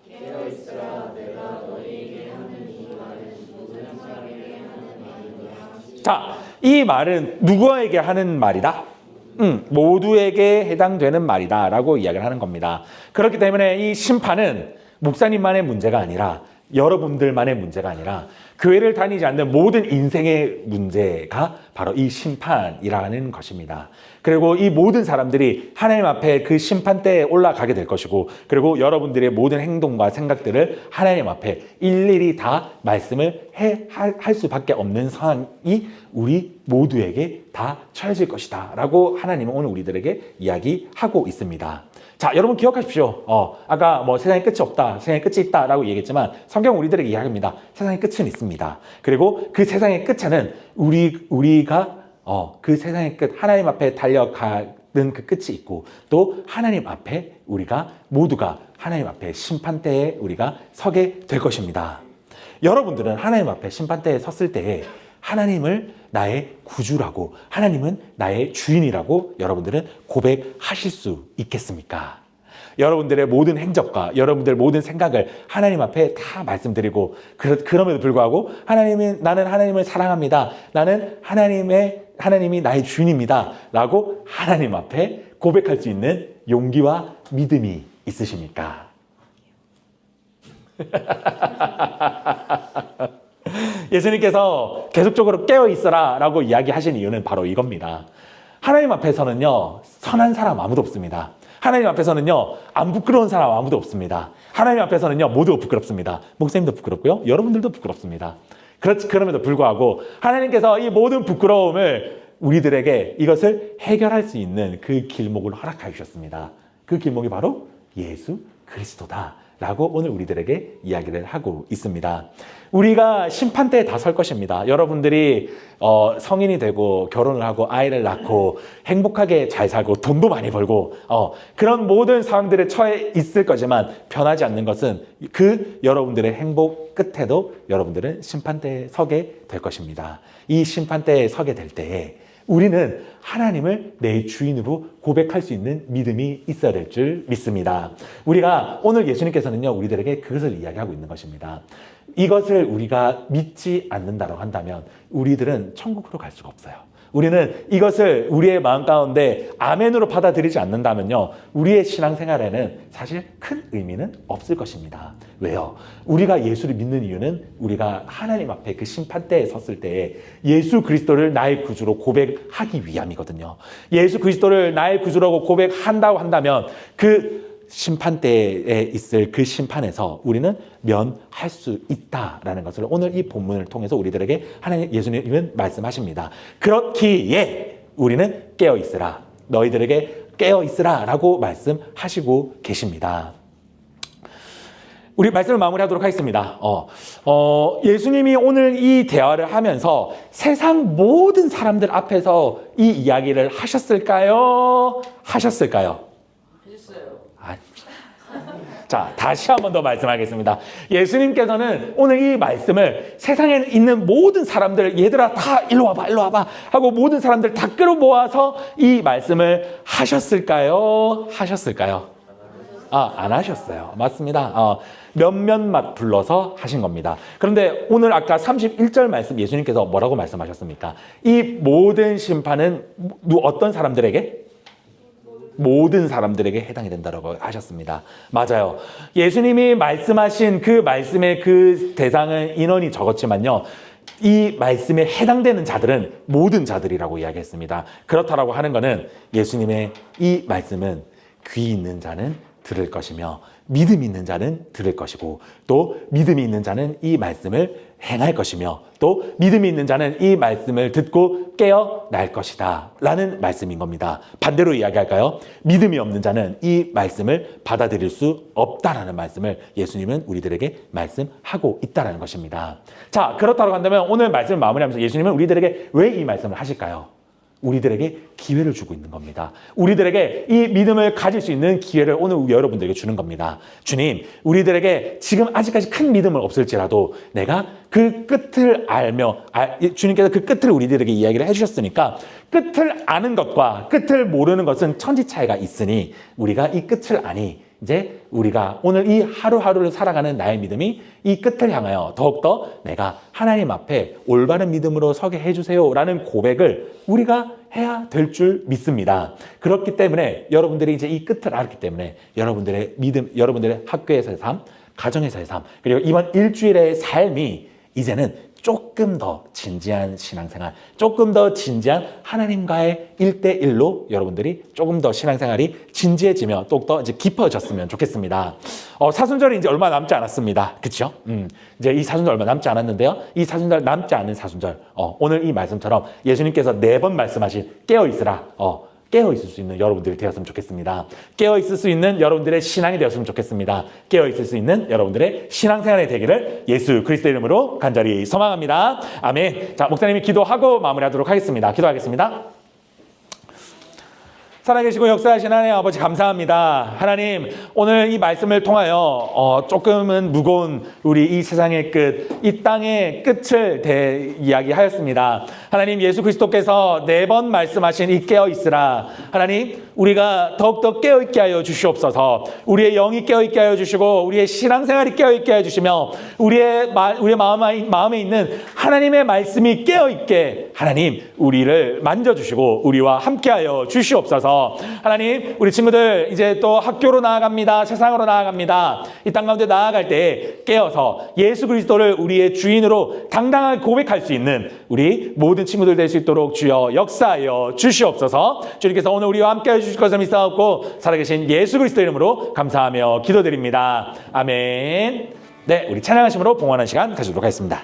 S1: 자, 이 말은 누구에게 하는 말이다? 모두에게 해당되는 말이다 라고 이야기를 하는 겁니다. 그렇기 때문에 이 심판은 목사님만의 문제가 아니라 여러분들만의 문제가 아니라 교회를 다니지 않는 모든 인생의 문제가 바로 이 심판이라는 것입니다. 그리고 이 모든 사람들이 하나님 앞에 그 심판대에 올라가게 될 것이고, 그리고 여러분들의 모든 행동과 생각들을 하나님 앞에 일일이 다 말씀을 할 수밖에 없는 상황이 우리 모두에게 다 처해질 것이다 라고 하나님은 오늘 우리들에게 이야기하고 있습니다. 자, 여러분 기억하십시오. 아까 세상에 끝이 없다, 세상에 끝이 있다 라고 얘기했지만 성경 우리들에게 이야기합니다. 세상에 끝은 있습니다. 그리고 그 세상의 끝에는 우리가 그 세상의 끝, 하나님 앞에 달려가는 그 끝이 있고, 또 하나님 앞에 우리가 모두가 하나님 앞에 심판대에 우리가 서게 될 것입니다. 여러분들은 하나님 앞에 심판대에 섰을 때에 하나님을 나의 구주라고, 하나님은 나의 주인이라고 여러분들은 고백하실 수 있겠습니까? 여러분들의 모든 행적과 여러분들의 모든 생각을 하나님 앞에 다 말씀드리고, 그럼에도 불구하고 나는 하나님을 사랑합니다, 나는 하나님이 나의 주인입니다 라고 하나님 앞에 고백할 수 있는 용기와 믿음이 있으십니까? 예수님께서 계속적으로 깨어있어라 라고 이야기하신 이유는 바로 이겁니다. 하나님 앞에서는요, 선한 사람 아무도 없습니다. 하나님 앞에서는요, 안 부끄러운 사람 아무도 없습니다. 하나님 앞에서는요, 모두가 부끄럽습니다. 목사님도 부끄럽고요, 여러분들도 부끄럽습니다. 그럼에도 불구하고 하나님께서 이 모든 부끄러움을 우리들에게 이것을 해결할 수 있는 그 길목을 허락해 주셨습니다. 그 길목이 바로 예수 그리스도다 라고 오늘 우리들에게 이야기를 하고 있습니다. 우리가 심판대에 다 설 것입니다. 여러분들이 성인이 되고 결혼을 하고 아이를 낳고 행복하게 잘 살고 돈도 많이 벌고 그런 모든 상황들에 처해 있을 거지만 변하지 않는 것은 그 여러분들의 행복 끝에도 여러분들은 심판대에 서게 될 것입니다. 이 심판대에 서게 될 때에 우리는 하나님을 내 주인으로 고백할 수 있는 믿음이 있어야 될 줄 믿습니다. 우리가 오늘 예수님께서는요, 우리들에게 그것을 이야기하고 있는 것입니다. 이것을 우리가 믿지 않는다고 한다면 우리들은 천국으로 갈 수가 없어요. 우리는 이것을 우리의 마음 가운데 아멘으로 받아들이지 않는다면요, 우리의 신앙생활에는 사실 큰 의미는 없을 것입니다. 왜요? 우리가 예수를 믿는 이유는 우리가 하나님 앞에 그 심판대에 섰을 때에 예수 그리스도를 나의 구주로 고백하기 위함이거든요. 예수 그리스도를 나의 구주라고 고백한다고 한다면 그 심판대에 있을 그 심판에서 우리는 면할 수 있다라는 것을 오늘 이 본문을 통해서 우리들에게 예수님은 말씀하십니다. 그렇기에 우리는 깨어있으라, 너희들에게 깨어있으라 라고 말씀하시고 계십니다. 우리 말씀을 마무리하도록 하겠습니다. 예수님이 오늘 이 대화를 하면서 세상 모든 사람들 앞에서 이 이야기를 하셨을까요? 하셨을까요? 자, 다시 한 번 더 말씀하겠습니다. 예수님께서는 오늘 이 말씀을 세상에 있는 모든 사람들, 얘들아 다 일로 와봐 하고 모든 사람들 다 끌어모아서 이 말씀을 하셨을까요? 하셨을까요? 안 하셨어요. 맞습니다. 몇몇만 불러서 하신 겁니다. 그런데 오늘 아까 31절 말씀 예수님께서 뭐라고 말씀하셨습니까? 이 모든 심판은 어떤 사람들에게? 모든 사람들에게 해당이 된다고 하셨습니다. 맞아요. 예수님이 말씀하신 그 말씀의 그 대상은 인원이 적었지만요, 이 말씀에 해당되는 자들은 모든 자들이라고 이야기했습니다. 그렇다라고 하는 것은 예수님의 이 말씀은 귀 있는 자는 들을 것이며 믿음 있는 자는 들을 것이고, 또 믿음이 있는 자는 이 말씀을 행할 것이며, 또 믿음이 있는 자는 이 말씀을 듣고 깨어날 것이다 라는 말씀인 겁니다. 반대로 이야기할까요? 믿음이 없는 자는 이 말씀을 받아들일 수 없다라는 말씀을 예수님은 우리들에게 말씀하고 있다는 것입니다. 자, 그렇다고 한다면 오늘 말씀을 마무리하면서 예수님은 우리들에게 왜 이 말씀을 하실까요? 우리들에게 기회를 주고 있는 겁니다. 우리들에게 이 믿음을 가질 수 있는 기회를 오늘 여러분들에게 주는 겁니다. 주님, 우리들에게 지금 아직까지 큰 믿음은 없을지라도 내가 그 끝을 알며 주님께서 그 끝을 우리들에게 이야기를 해주셨으니까 끝을 아는 것과 끝을 모르는 것은 천지 차이가 있으니 우리가 이 끝을 아니 이제 우리가 오늘 이 하루하루를 살아가는 나의 믿음이 이 끝을 향하여 더욱더 내가 하나님 앞에 올바른 믿음으로 서게 해주세요 라는 고백을 우리가 해야 될 줄 믿습니다. 그렇기 때문에 여러분들이 이제 이 끝을 알았기 때문에 여러분들의 믿음, 여러분들의 학교에서의 삶, 가정에서의 삶, 그리고 이번 일주일의 삶이 이제는 조금 더 진지한 신앙생활, 조금 더 진지한 하나님과의 1대1로 여러분들이 조금 더 신앙생활이 진지해지며 또 더 이제 깊어졌으면 좋겠습니다. 사순절이 이제 얼마 남지 않았습니다. 그렇죠? 이제 이 사순절 얼마 남지 않았는데요. 이 사순절 남지 않은 사순절, 오늘 이 말씀처럼 예수님께서 4번 말씀하신 깨어 있으라. 깨어 있을 수 있는 여러분들이 되었으면 좋겠습니다. 깨어 있을 수 있는 여러분들의 신앙이 되었으면 좋겠습니다. 깨어 있을 수 있는 여러분들의 신앙생활이 되기를 예수 그리스도의 이름으로 간절히 소망합니다. 아멘. 자, 목사님이 기도하고 마무리하도록 하겠습니다. 기도하겠습니다. 살아계시고 역사하신 하나님 아버지 감사합니다. 하나님, 오늘 이 말씀을 통하여 조금은 무거운 우리 이 세상의 끝, 이 땅의 끝을 이야기하였습니다. 하나님, 예수 그리스도께서 4번 말씀하신 이 깨어있으라. 하나님, 우리가 더욱더 깨어있게 하여 주시옵소서. 우리의 영이 깨어있게 하여 주시고 우리의 신앙생활이 깨어있게 하여 주시며 우리의 마음에 있는 하나님의 말씀이 깨어있게 하나님 우리를 만져주시고 우리와 함께하여 주시옵소서. 하나님, 우리 친구들 이제 또 학교로 나아갑니다. 세상으로 나아갑니다. 이 땅 가운데 나아갈 때 깨어서 예수 그리스도를 우리의 주인으로 당당하게 고백할 수 있는 우리 모든 친구들 될 수 있도록 주여 역사하여 주시옵소서. 주님께서 오늘 우리와 함께해 주실 것을 믿사옵고 살아계신 예수 그리스도 이름으로 감사하며 기도드립니다. 아멘. 네, 우리 찬양하심으로 봉헌하는 시간 가지도록 하겠습니다.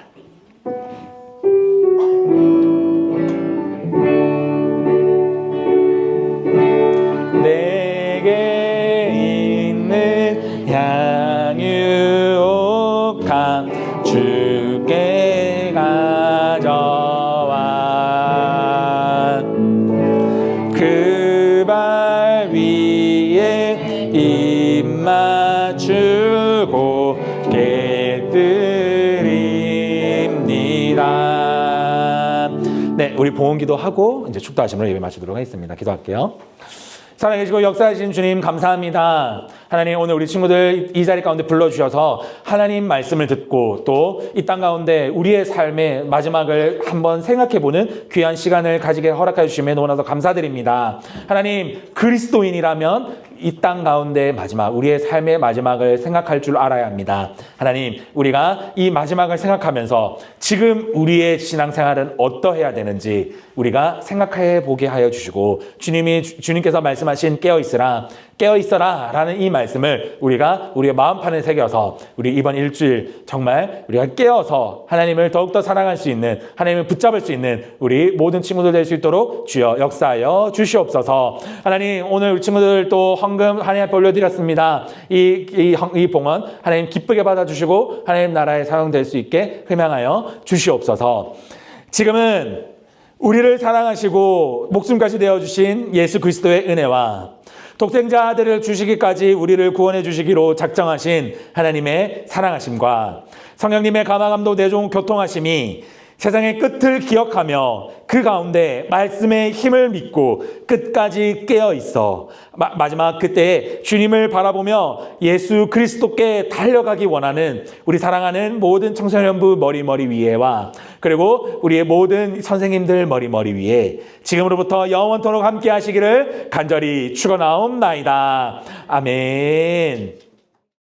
S1: 내게 있는 향유옥함 주께 가져와 그 발 위에 입 맞추고 깨드립니다. 네, 우리 봉헌기도 하고 이제 축도하심으로 예배 마치도록 하겠습니다. 기도할게요. 살아계시고 역사하신 주님 감사합니다. 하나님, 오늘 우리 친구들 이 자리 가운데 불러주셔서 하나님 말씀을 듣고 또 이 땅 가운데 우리의 삶의 마지막을 한번 생각해보는 귀한 시간을 가지게 허락해 주심에 너무나도 감사드립니다. 하나님, 그리스도인이라면 이 땅 가운데 마지막, 우리의 삶의 마지막을 생각할 줄 알아야 합니다. 하나님, 우리가 이 마지막을 생각하면서 지금 우리의 신앙생활은 어떠해야 되는지 우리가 생각해 보게 하여 주시고 주님께서 말씀하신 깨어있어라 라는 이 말씀을 우리가 우리의 마음판에 새겨서 우리 이번 일주일 정말 우리가 깨어서 하나님을 더욱더 사랑할 수 있는, 하나님을 붙잡을 수 있는 우리 모든 친구들 될 수 있도록 주여 역사하여 주시옵소서. 하나님, 오늘 우리 친구들 또 헌금 하나님 앞에 올려드렸습니다. 이 봉헌 하나님 기쁘게 받아주시고 하나님 나라에 사용될 수 있게 희망하여 주시옵소서. 지금은 우리를 사랑하시고 목숨까지 내어주신 예수 그리스도의 은혜와 독생자 아들을 주시기까지 우리를 구원해 주시기로 작정하신 하나님의 사랑하심과 성령님의 감화감도 내종 교통하심이 세상의 끝을 기억하며 그 가운데 말씀의 힘을 믿고 끝까지 깨어 있어 마지막 그때에 주님을 바라보며 예수 그리스도께 달려가기 원하는 우리 사랑하는 모든 청소년부 머리 위에와 그리고 우리의 모든 선생님들 머리 위에 지금으로부터 영원토록 함께 하시기를 간절히 축원하옵나이다. 아멘.